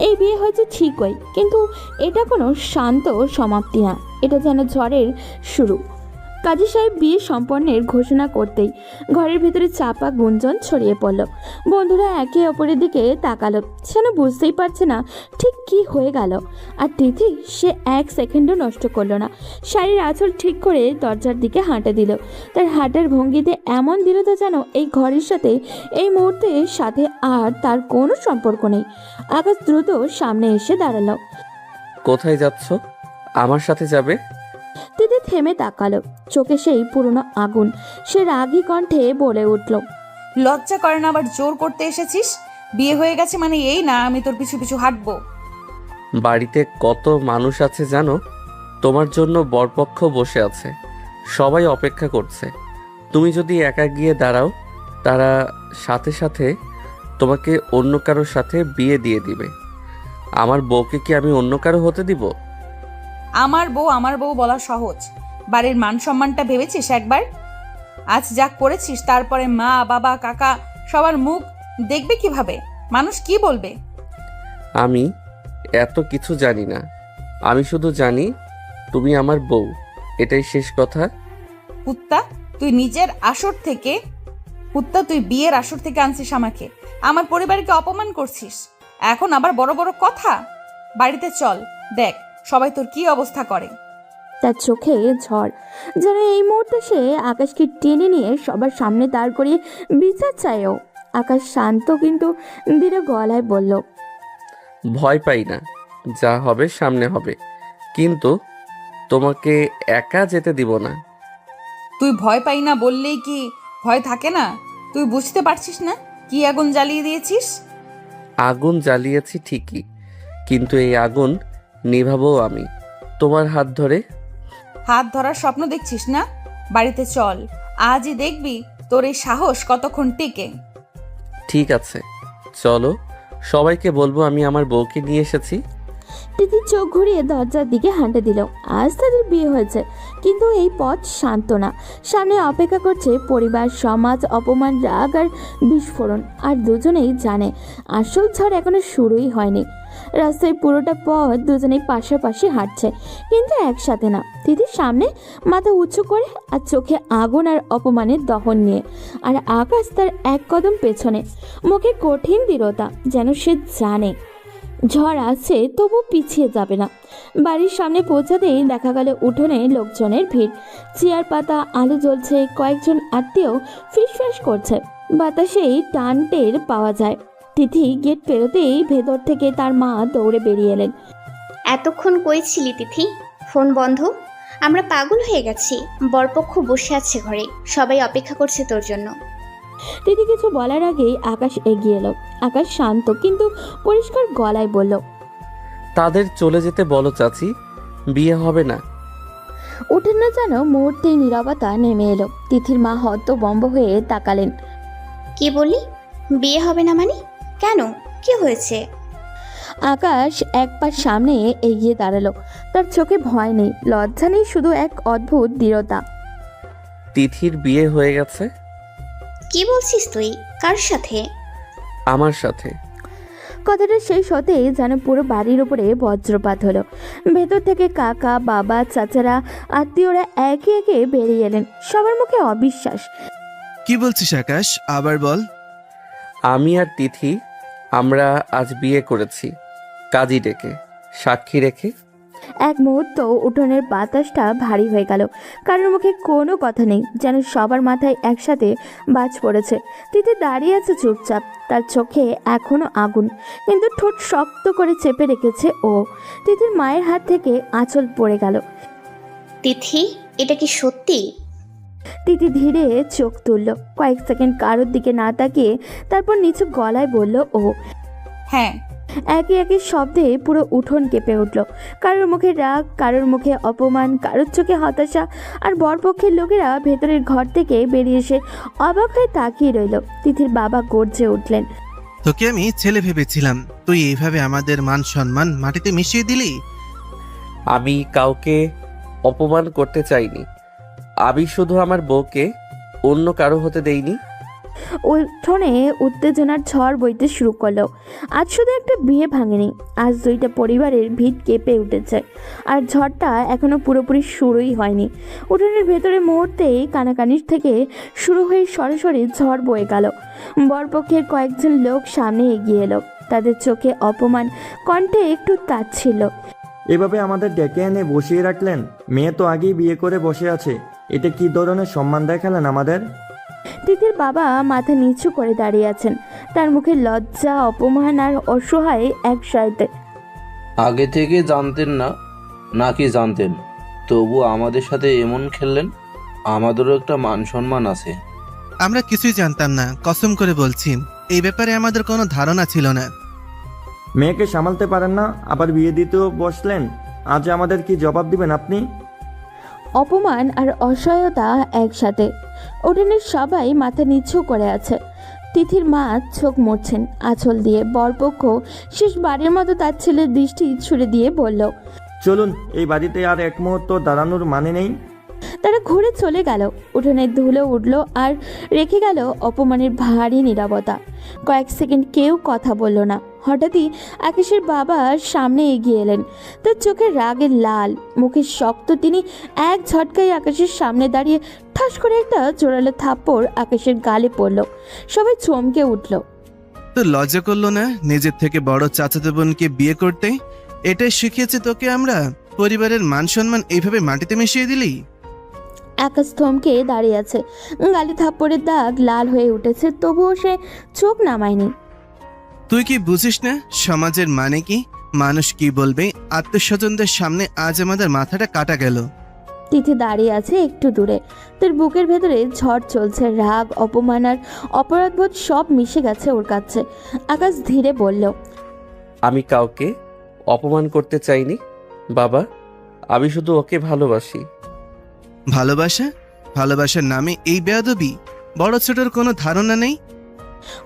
এই বিয়ে হয়েছে ঠিকই, কিন্তু এটা কোনো শান্ত সমাপ্তি না, এটা যেন ঝড়ের শুরু। কাজী সাহেব বিয়ে সম্পন্নের ঘোষণা করতেই ঘরের ভেতরে চাপা গুঞ্জন ছড়িয়ে পড়ল। বন্ধুরা একে অপরের দিকে তাকালো, যেন বুঝতেই পারছে না ঠিক কি হয়ে গেল। আর তিথি, সে 1 সেকেন্ডও নষ্ট করলো না। শাড়ির আঁচল ঠিক করে দরজার দিকে হাঁটা দিল। তার হাঁটার ভঙ্গিতে এমন দৃঢ়তা যেন এই ঘরের সাথে, এই মুহূর্তের সাথে আর তার কোনো সম্পর্ক নেই। আকাশ দ্রুত সামনে এসে দাঁড়ালো। কোথায় যাচ্ছ? আমার সাথে যাবে? তিথি থেমে তাকালো, চোখে সেই পুরনো আগুন। সে রাগী কণ্ঠে বলে উঠল, লজ্জা করে না আবার জোর করতে এসেছিস? বিয়ে হয়ে গেছে মানে এই না আমি তোর পিছু পিছু হাঁটবো। বাড়িতে কত মানুষ আছে জানো? তোমার জন্য বরপক্ষ বসে আছে, সবাই অপেক্ষা করছে। তুমি যদি একা গিয়ে দাঁড়াও, তারা সাথে সাথে তোমাকে অন্য কারোর সাথে বিয়ে দিয়ে দিবে। আমার বউকে কি আমি অন্য কারো হতে দিব? আমার বউ বলা সহজ, বাড়ির মান সম্মানটা ভেবেছিস একবার? আজ যা করেছিস তারপরে মা বাবা কাকা সবার মুখ দেখবে কিভাবে? মানুষ কি বলবে? আমি এত কিছু জানি না। আমি শুধু জানি তুমি আমার বউ, এটাই শেষ কথা। কুত্তা, তুই বিয়ের আসর থেকে আনছিস আমাকে, আমার পরিবারকে অপমান করছিস, এখন আবার বড় বড় কথা। বাড়িতে চল, দেখ সবাই তোর কি অবস্থা করে। তার চোখে ঝড়, যেন এই মুহূর্তে সে আকাশকে টেনে নিয়ে সবার সামনে দাঁড় করিয়ে বিচার চায়ও। আকাশ শান্ত কিন্তু দৃঢ় গলায় বলল, ভয় পাই না, যা হবে সামনে হবে, কিন্তু তোমাকে একা যেতে দিব না। তুই ভয় পাই না বললেই কি ভয় থাকে না? তুই বুঝতে পারছিস না কি আগুন জ্বালিয়ে দিয়েছিস? আগুন জ্বালিয়েছি ঠিকই, কিন্তু এই আগুন নিভাবো আমি, তোমার হাত ধরে। হাত ধরার স্বপ্ন দেখছিস না? বাড়িতে চল, আজই দেখবি তোর এই সাহস কতক্ষণ টিকে। ঠিক আছে, চলো, সবাইকে বলবো আমি আমার বউকে নিয়ে এসেছি। তিথি চোখ ঘুরিয়ে দরজার দিকে হাঁটা দিল। আজ তাদের বিয়ে হয়েছে, কিন্তু এই পথ শান্ত না। সামনে অপেক্ষা করছে পরিবার, সমাজ, অপমান, রাগ আর বিস্ফোরণ। আর দুজনেই জানে আসল ঝড় এখনো শুরুই হয়নি। রাস্তায় পুরোটা পথ দুজনেই পাশাপাশি হাঁটছে, কিন্তু একসাথে না। তিথির সামনে, মাথা উঁচু করে আর চোখে আগুন আর অপমানের দহন নিয়ে। আর আকাশ তার 1 কদম পেছনে, মুখে কঠিন দৃঢ়তা, যেন সে জানে ঝড় আসছে তবু পিছিয়ে যাবে না। বাড়ির সামনে পৌঁছাতেই দেখা গেল উঠোনে লোকজনের ভিড়। চেয়ার পাতা, আলো জ্বলছে, কয়েকজন আত্মীয় ফিসফাস করছে। বাতাসেই টান টের পাওয়া যায়। তিথি গেট পেরোতেই ভেতর থেকে তার মা দৌড়ে বেরিয়ে এলেন। এতক্ষণ কই ছিলি তিথি? ফোন বন্ধ? আমরা পাগল হয়ে গেছি। বরপক্ষ বসে আছে ঘরে, সবাই অপেক্ষা করছে তোর জন্য। তিথি কিছু বলার আগেই আকাশ এগিয়ে এলো। আকাশ শান্ত কিন্তু পরিষ্কার গলায় বলল, তাদের চলে যেতে বলো চাচি, বিয়ে হবে না। উঠেন না যেন মুহূর্তেই নীরবতা নেমে এলো। তিথির মা হতবম্ব হয়ে তাকালেন। কি বললি? বিয়ে হবে না মানে? কেন, কি হয়েছে? আকাশ 1 পা সামনে এগিয়ে দাঁড়ালো। তার চোখে ভয় নেই, লজ্জা নেই, শুধু এক অদ্ভুত দৃঢ়তা। তিথির বিয়ে হয়ে গেছে। কি বলছিস তুই? কার সাথে? আমার সাথে। কথাটা শেষ হতেই যেন পুরো বাড়ির উপরে বজ্রপাত হলো। ভেতর থেকে কাকা, বাবা, চাচারা, আত্মীয়রা একে একে বেরিয়ে এলেন। সবার মুখে অবিশ্বাস। কি বলছিস আকাশ? আবার বল। আমি আর তিথি, আমরা আজ বিয়ে করেছি, কাজী ডেকে, সাক্ষী রেখে। এক মুহূর্ত উঠোনের বাতাসটা ভারী হয়ে গেল। কারোর মুখে কোনো কথা নেই, যেন সবার মাথায় একসাথে বাজ পড়েছে। তিথি দাঁড়িয়ে আছে চুপচাপ, তার চোখে এখনো আগুন, কিন্তু ঠোঁট শক্ত করে চেপে রেখেছে ও। তিথির মায়ের হাত থেকে আঁচল পড়ে গেল। তিথি, এটা কি সত্যি? তিথি ধীরে চোখ তুলল, কয়েক সেকেন্ড কারোর দিকে না তাকিয়ে তারপর নিচু গলায় বলল ও। হ্যাঁ। একে একে শব্দে পুরো উঠোন কেঁপে উঠল। কারোর মুখে রাগ, কারোর মুখে অপমান, কারোর চোখে হতাশা। আর বরপক্ষের লোকেরা ভেতরের ঘর থেকে বেরিয়ে এসে অবাক হয়ে তাকিয়ে রইল। তিথির বাবা গর্জে উঠলেন। তোকে আমি ছেলে ভেবেছিলাম, তুই এইভাবে আমাদের মান সম্মান মাটিতে মিশিয়ে দিলি। আমি কাউকে অপমান করতে চাইনি। আমি শুধু আমার বউকে অন্য কারো হতে দেইনি। উঠোনে উত্তেজনার ঝড় বইতে শুরু করলো। আজ শুধু একটা বিয়ে ভাঙেনি, আজ দুইটা পরিবারের ভিত কেঁপে উঠেছে। আর ঝড়টা এখনো পুরোপুরি শুরুই হয়নি। উঠোনের ভেতরে মুহূর্তেই কানাকানির থেকে শুরু হয়ে সরাসরি ঝড় বয়ে গেল। বরপক্ষের কয়েকজন লোক সামনে এগিয়ে এলো, তাদের চোখে অপমান, কণ্ঠে একটু তাচ্ছিল্য। এভাবে আমাদের ডেকে এনে বসিয়ে রাখলেন? মেয়ে তো আগেই বিয়ে করে বসে আছে, এটা কি ধরনের সম্মান দেখালেন আমাদের? তিথির বাবা মাথা নিচু করে দাঁড়িয়ে আছেন, তার মুখে লজ্জা, অপমান আর অসহায় একসাথে। আগে থেকে জানতেন না নাকি জানতেন, তবু আমাদের সাথে এমন খেললেন? আমাদেরও একটা মান সম্মান আছে। আমরা কিছুই জানতাম না, কসম করে বলছি, এই ব্যাপারে আমাদের কোনো ধারণা ছিল না। মেয়েকে সামলাতে পারেন না, আবার বিয়ে দিতেও বসলেন। আজ আমাদের কি জবাব দিবেন আপনি? অপমান আর অসহায়তা একসাথে। উঠোনের সবাই মাথা নিচু করে আছে। তিথির মা চোখ মুছছেন আঁচল দিয়ে। বরপক্ষ শেষবারের মতো তার ছেলের দৃষ্টি ছুড়ে দিয়ে বলল, চলুন, এই বাড়িতে আর এক মুহূর্ত দাঁড়ানোর মানে নেই। তারা ঘুরে চলে গেল। উঠোনের ধুলো উঠল আর রেখে গেল অপমানের ভারী নীরবতা। কয়েক সেকেন্ড কেউ কথা বলল না। হঠাৎই আকাশের বাবা সামনে এগিয়ে এলেন, তার চোখে রাগের লাল, মুখে শক্ত। তিনি এক ঝটকায় আকাশের সামনে দাঁড়িয়ে ঠাস করে একটা জোরালো থাপ্পড় আকাশের গালে পড়ল। সবাই চমকে উঠল। তো লজ্জা করলো না নিজের থেকে বড় চাচাতো বোনকে বিয়ে করতে? এটাই শিখিয়েছে তোকে আমরা? পরিবারের মান সম্মান এইভাবে মাটিতে মিশিয়ে দিলি? আকাশ থমকে দাঁড়িয়ে আছে, গালে থাপ্পড়ের দাগ লাল হয়ে উঠেছে, তবুও সে চোখ নামায়নি। তুই কি বুঝিস না সমাজের মানে কি? মানুষ কি বলবে? আত্মীয়স্বজনদের সামনে আজ আমাদের মাথাটা কাটা গেল। তিথি দাঁড়িয়ে আছে একটু দূরে, তার বুকের ভেতরে ঝড় চলছে। রাগ, অপমান আর অপরাধবোধ সব মিশে গেছে ওর কাছে। আকাশ ধীরে বলল, আমি কাউকে অপমান করতে চাইনি বাবা, আমি শুধু ওকে ভালোবাসি। ভালোবাসা? ভালোবাসার নামে এই বেয়াদবি? বড় ছোটর কোনো ধারণা নেই?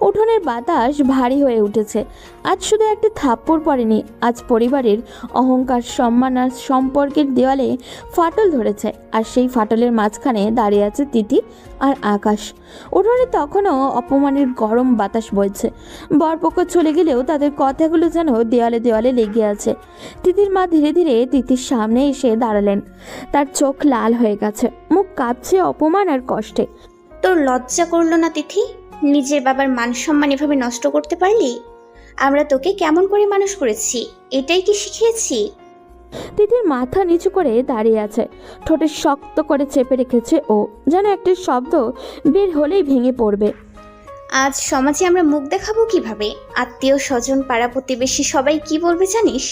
উঠোনের বাতাস ভারী হয়ে উঠেছে। আজ শুধু একটা থাপ্পড় পড়েনি, আজ পরিবারের অহংকার, সম্মান আর সম্পর্কের দেওয়ালে ফাটল ধরেছে। আর সেই ফাটলের মাঝখানে দাঁড়িয়ে আছে তিথি আর আকাশ। উঠোনে তখনও অপমানের গরম বাতাস বইছে। বরপক্ষ চলে গেলেও তাদের কথাগুলো যেন দেওয়ালে দেওয়ালে লেগে আছে। তিথির মা ধীরে ধীরে তিথির সামনে এসে দাঁড়ালেন, তার চোখ লাল হয়ে গেছে, মুখ কাঁপছে অপমান আর কষ্টে। তোর লজ্জা করলো না তিথি? নিজের বাবার মান সম্মান এভাবে নষ্ট করতে পারলি? আমরা তোকে কেমন করে মানুষ করেছি, এটাই কি শিখিয়েছি? তিথির মাথা নিচু করে দাঁড়িয়ে আছে, ঠোঁটে শক্ত করে চেপে রেখেছে ও, যেন একটা শব্দ বের হলেই ভেঙে পড়বে। আজ সমাজে আমরা মুখ দেখাবো কিভাবে? আত্মীয় স্বজন, পাড়া প্রতিবেশী সবাই কি বলবে জানিস?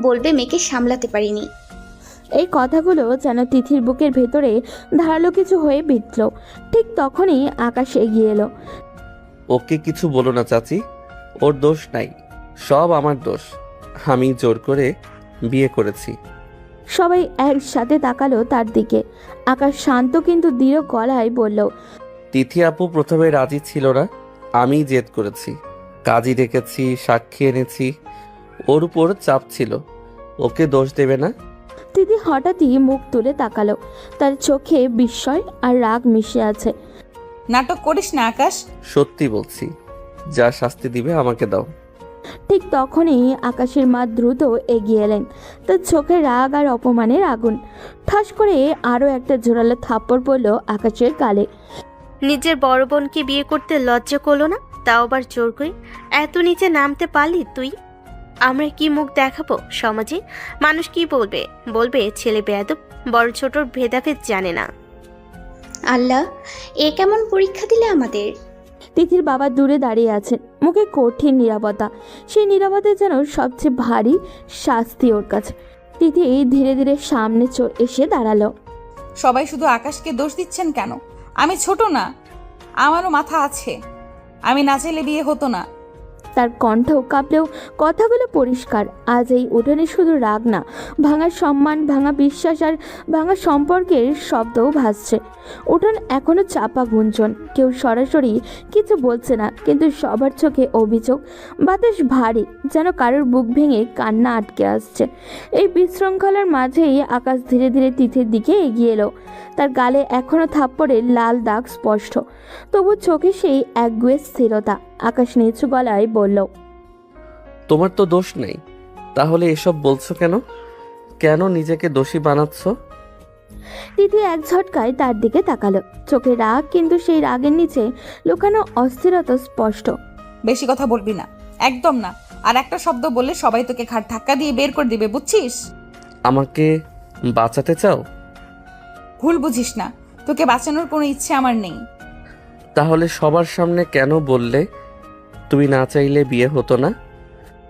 বলবে মেয়েকে সামলাতে পারিনি। এই কথাগুলো যেন তিথির বুকের ভেতরে ধারালো কিছু হয়ে বিঁধল। ঠিক তখনই আকাশ এগিয়ে এলো। ওকে কিছু বলো না চাচি, ওর দোষ নাই, সব আমার দোষ। আমি জোর করে বিয়ে করেছি। সবাই একসাথে তাকালো তার দিকে। আকাশ শান্ত কিন্তু দৃঢ় গলায় বলল, তিথি আপু প্রথমে রাজি ছিল না, আমি জেদ করেছি, কাজী ডেকেছি, সাক্ষী এনেছি, ওর উপর চাপ ছিল, ওকে দোষ দেবে না। তিথি হঠাৎই মুখ তুলে তাকালো, তার চোখে বিস্ময় আর রাগ মিশে আছে। নাটক করিস না আকাশ। সত্যি বলছি, যা শাস্তি দিবে আমাকে দাও। ঠিক তখনই আকাশের মা দ্রুত এগিয়ে এলেন, তার চোখে রাগ আর অপমানের আগুন। ঠাস করে আরও একটা জোরালো থাপ্পড় পড়ল আকাশের গালে। নিজের বড় বোনকে বিয়ে করতে লজ্জা করলো না? তাও আবার জোর করে? এত নিচে নামতে পারলি তুই? আমরা কি মুখ দেখাবো সমাজে? মানুষ কি বলবে? বলবে ছেলে বেয়াদব, বড় ছোটর ভেদাভেদ জানে না। আল্লাহ, এ কেমন পরীক্ষা দিলে আমাদের? তিথির বাবা দূরে দাঁড়িয়ে আছেন, মুখে কঠিন নীরবতা। সেই নীরবতা যেন সবচেয়ে ভারী শাস্তি ওর কাছে। তিথি ধীরে ধীরে সামনে এসে দাঁড়ালো। সবাই শুধু আকাশকে দোষ দিচ্ছেন কেন? আমি ছোট না, আমারও মাথা আছে। আমি না চাইলে বিয়ে হতো না। তার কণ্ঠ কাঁপলেও কথাগুলো পরিষ্কার। আজ এই উঠোনে শুধু রাগ না, ভাঙা সম্মান, ভাঙা বিশ্বাস আর ভাঙা সম্পর্কের শব্দও ভাসছে। উঠোন এখনো চাপা গুঞ্জন, কেউ সরাসরি কিছু বলছে না, কিন্তু সবার চোখে অভিযোগ। বাতাস ভারী, যেন কারোর বুক ভেঙে কান্না আটকে আসছে। এই বিশৃঙ্খলার মাঝেই আকাশ ধীরে ধীরে তিথির দিকে এগিয়ে এলো। তার গালে এখনো থাপ্পড়ের লাল দাগ স্পষ্ট, তবু চোখে সেই একগুয়ে স্থিরতা। আকাশ নিচু গলায় বলল, তোমার তো দোষ নেই, তাহলে এসব বলছো কেন? কেন নিজেকে দোষী বানাচ্ছ? তিথি এক ঝটকায় তার দিকে তাকালো। চোখে রাগ, কিন্তু সেই রাগের নিচে লুকানো অস্থিরতা স্পষ্ট। বেশি কথা বলবি না, একদম না। আর একটা শব্দ বললে সবাই তোকে ঘাট ধাক্কা দিয়ে বের করে দিবে, বুঝছিস? আমাকে বাঁচাতে চাও? ভুল বুঝিস না, তোকে বাঁচানোর কোনো ইচ্ছে আমার নেই। তাহলে সবার সামনে কেন বললে তুমি না চাইলে বিয়ে হতো না?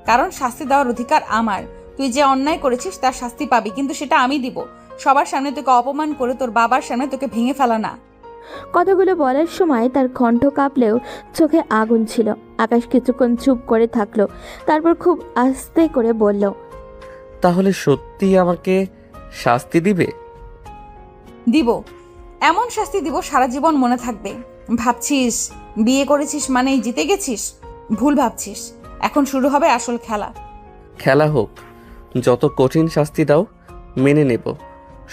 কারণ শাস্তি দেওয়ার অধিকার আমার। তুই যে অন্যায় করেছিস তার শাস্তি পাবি, কিন্তু সেটা আমি দিব। সবার সামনে তোকে অপমান করে তোর বাবার সামনে তোকে ভেঙে ফেলা না। কথাগুলো বলার সময় তার কণ্ঠ কাঁপলেও চোখে আগুন ছিল। আকাশ কিছুক্ষণ চুপ করে থাকলো, তারপর খুব আস্তে করে বলল, তাহলে সত্যি আমাকে শাস্তি দিবে? দিব, এমন শাস্তি দিব সারা জীবন মনে থাকবে। ভাবছিস বিয়ে করেছিস মানেই জিতে গেছিস? ভুল ভাবছিস। এখন শুরু হবে আসল খেলা। খেলা হোক, যত কঠিন শাস্তি দাও মেনে নেব।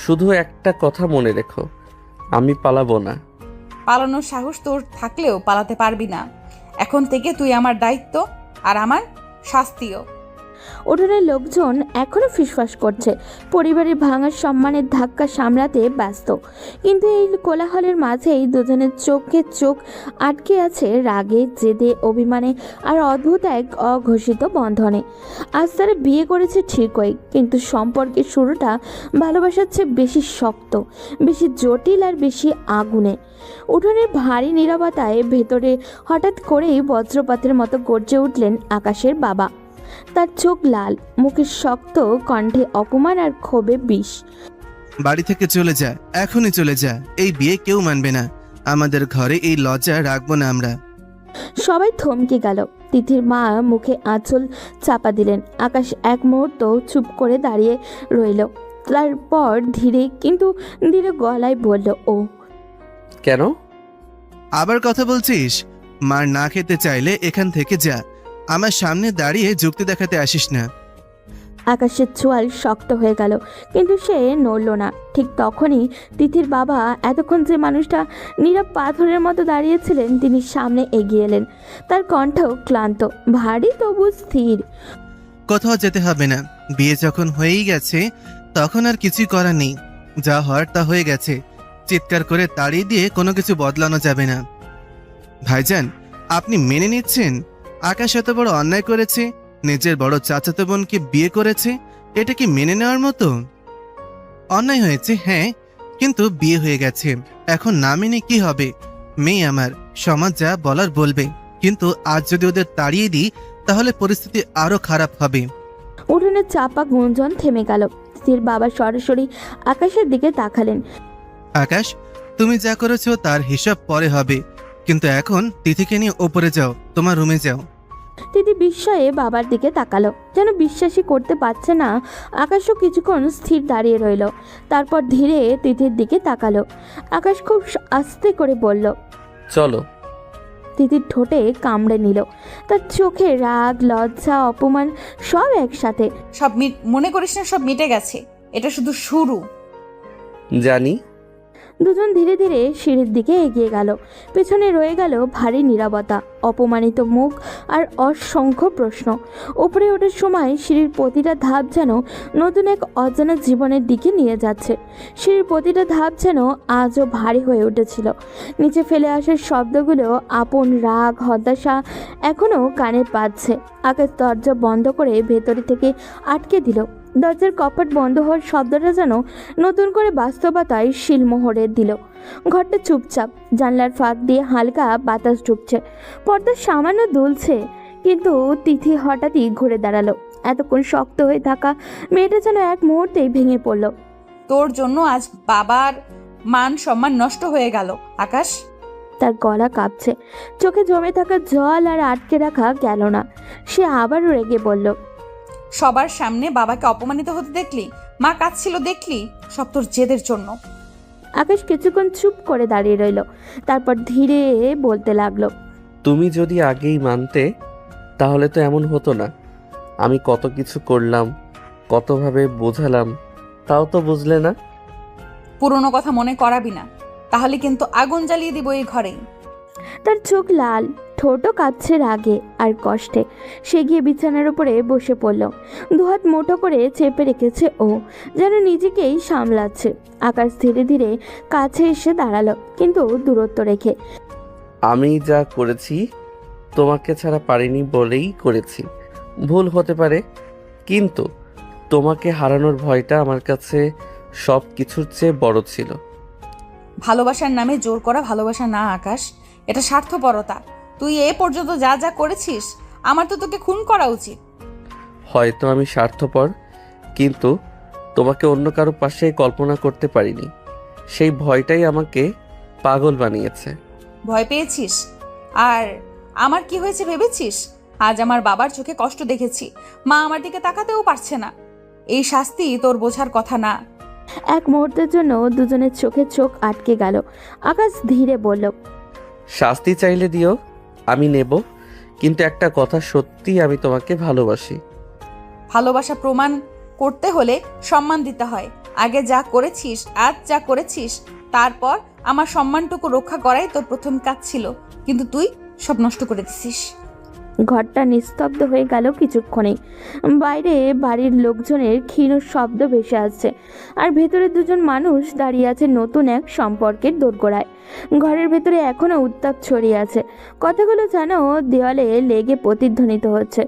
শুধু একটা কথা মনে রেখো, আমি পালাবো না। পালানোর সাহস তোর থাকলেও পালাতে পারবি না। এখন থেকে তুই আমার দায়িত্ব আর আমার শাস্তিও। উঠোনের লোকজন এখনো ফিসফাস করছে, পরিবারের ভাঙা সম্মানের ধাক্কা সামলাতে ব্যস্ত। কিন্তু এই কোলাহলের মাঝেই দুজনের চোখে চোখ আটকে আছে রাগে, জেদে, অভিমানে আর অদ্ভুত এক অঘোষিত বন্ধনে। আজ তারা বিয়ে করেছে ঠিকই, কিন্তু সম্পর্কের শুরুটা ভালোবাসার চেয়ে বেশি শক্ত, বেশি জটিল আর বেশি আগুনে। উঠোনের ভারী নীরবতায় ভেতরে হঠাৎ করেই বজ্রপাতের মতো গর্জে উঠলেন আকাশের বাবা। তার চোখ লাল, মুখে শক্ত, কণ্ঠে অপমান আর ক্ষোভে বিষ। বাড়ি থেকে চলে যা, এখনই চলে যা। এই বিয়ে কেউ মানবে না। আমাদের ঘরে এই লজ্জা রাখবো না আমরা। সবাই থমকে গেল। তিথির মা মুখে আঁচল চাপা দিলেন। আকাশ এক মুহূর্ত চুপ করে দাঁড়িয়ে রইল, তারপর ধীরে কিন্তু ধীরে গলায় বলল, ও কেন? আবার কথা বলছিস? মার না খেতে চাইলে এখান থেকে যা। আমার সামনে দাঁড়িয়ে যুক্তি দেখাতে আসিস না। আকাশের চোয়াল শক্ত হয়ে গেল, কিন্তু সে নড়ল না। ঠিক তখনই তিথির বাবা, এতক্ষণ যে মানুষটা নীরব পাথরের মতো দাঁড়িয়েছিলেন, তিনি সামনে এগিয়ে এলেন। তার কণ্ঠ ক্লান্ত, ভারী তবু স্থির। কোথাও যেতে হবে না। বিয়ে যখন হয়েই গেছে তখন আর কিছুই করার নেই। যা হওয়ার তা হয়ে গেছে। চিৎকার করে তাড়িয়ে দিয়ে কোনো কিছু বদলানো যাবে না। ভাইজান, আপনি মেনে নিচ্ছেন আকাশ এত বড় অন্যায় করেছে, নিজের বড় চাচাতো বোনকে বিয়ে করেছে? এটা কি মেনে নেওয়ার মতো? অন্যায় হয়েছে, হ্যাঁ, কিন্তু বিয়ে হয়ে গেছে। এখন না মেনে কি হবে? মেয়ে আমার, সমাজ যা বলার বলবে। কিন্তু আজ যদি ওদের তাড়িয়ে দিই তাহলে পরিস্থিতি আরো খারাপ হবে। উঠোনের চাপা গুঞ্জন থেমে গেল। তিথির বাবা সরাসরি আকাশের দিকে তাকালেন। আকাশ, তুমি যা করেছো তার হিসাব পরে হবে, কিন্তু এখন তিথিকে নিয়ে ওপরে যাও, তোমার রুমে যাও। তিথি বিস্ময়ে বাবার দিকে তাকালো, যেন বিশ্বাসই করতে পারছে না। আকাশও কিছুক্ষণ স্থির দাঁড়িয়ে রইল, তারপর ধীরে তিথির দিকে তাকালো। আকাশ খুব আস্তে করে বলল, চলো। তিথির ঠোঁটে কামড়ে নিল। তার চোখে রাগ, লজ্জা, অপমান সব একসাথে। সব মনে করিস না সব মিটে গেছে, এটা শুধু শুরু। জানি। দুজন ধীরে ধীরে সিঁড়ির দিকে এগিয়ে গেল। পেছনে রয়ে গেল ভারী নীরবতা, অপমানিত মুখ আর অসংখ্য প্রশ্ন। উপরে ওঠার সময় সিঁড়ির প্রতিটা ধাপ যেন নতুন এক অজানা জীবনের দিকে নিয়ে যাচ্ছে। সিঁড়ির প্রতিটা ধাপ যেন আজও ভারী হয়ে উঠেছিল। নিচে ফেলে আসার শব্দগুলো, আপন রাগ, হতাশা এখনও কানে বাজছে। আকাশ দরজা বন্ধ করে ভেতরে থেকে আটকে দিল। দরজার কপাট বন্ধ হওয়ার শব্দটা যেন নতুন করে বাস্তবতায় শিলমোহরে দিল। ঘরটা চুপচাপ, জানলার ফাঁক দিয়ে হালকা বাতাস ঢুকছে, পর্দা সামান্য দুলছে। কিন্তু তিথি হঠাৎই ঘুরে দাঁড়ালো। এতক্ষণ শক্ত হয়ে থাকা মেয়েটা যেন এক মুহূর্তেই ভেঙে পড়ল। তোর জন্য আজ বাবার মান সম্মান নষ্ট হয়ে গেল আকাশ। তার গলা কাঁপছে, চোখে জমে থাকা জল আর আটকে রাখা গেল না। সে আবারও রেগে বলল, সবার সামনে বাবাকে অপমানিত হতে দেখলি, মা কাঁদছিল দেখলি, সব তোর জেদের জন্য। আকাশ কিছুক্ষণ চুপ করে দাঁড়িয়ে রইল, তারপর ধীরে বলতে লাগলো, তুমি যদি আগেই মানতে তাহলে তো এমন হতো না। আমি কত কিছু করলাম, কতভাবে বোঝালাম, তাও তো বুঝলে না। পুরনো কথা মনে করাবি না, তাহলে কিন্তু আগুন জ্বালিয়ে দিব এই ঘরেই। তার চোখ লাল, ঠোঁটও কাঁপছে রাগে আর কষ্টে। সে গিয়ে বিছানার উপরে বসে পড়ল। দুহাত মুঠো করে চেপে রেখেছে ও, যেন নিজেকেই সামলাচ্ছে। আকাশ ধীরে ধীরে কাছে এসে দাঁড়ালো, কিন্তু দূরত্ব রেখে। আমি যা করেছি তোমাকে ছাড়া পারিনি বলেই করেছি। ভুল হতে পারে, কিন্তু তোমাকে হারানোর ভয়টা আমার কাছে সব কিছুর চেয়ে বড় ছিল। ভালোবাসার নামে জোর করা ভালোবাসা না আকাশ, এটা স্বার্থপরতা। তুই এ পর্যন্ত যা যা করেছিস, আমার তো তোকে খুন করা উচিত। হয়তো আমি স্বার্থপর, কিন্তু তোমাকে অন্য কারো পাশে কল্পনা করতে পারিনি। সেই ভয়টাই আমাকে পাগল বানিয়েছে। ভয় পেয়েছিস? আর আমার কি হয়েছে ভেবেছিস? আজ আমার বাবার চোখে কষ্ট দেখেছি, মা আমার দিকে তাকাতেও পারছে না। এই শাস্তি তোর বোঝার কথা না। এক মুহূর্তের জন্য দুজনের চোখে চোখ আটকে গেল। আকাশ ধীরে বলল, শাস্তি চাইলে দিও, আমি নেব, কিন্তু একটা কথা সত্যি, আমি তোমাকে ভালোবাসি। ভালোবাসা প্রমাণ করতে হলে সম্মান দিতে হয়। আগে যা করেছিস, আজ যা করেছিস, তারপর আমার সম্মানটুকু রক্ষা করাই তোর প্রথম কাজ ছিল, কিন্তু তুই সব নষ্ট করে দিছিস। ঘরটা নিস্তব্ধ হয়ে গেল কিছুক্ষণেই। বাইরে বাড়ির লোকজনের ক্ষীণ শব্দ ভেসে আসছে, আর ভেতরে দুজন মানুষ দাঁড়িয়ে আছে নতুন এক সম্পর্কের দোরগোড়ায়। ঘরের ভেতরে এখনো উত্তাপ ছড়িয়ে আছে, কথাগুলো যেন দেওয়ালে লেগে প্রতিধ্বনিত হচ্ছে।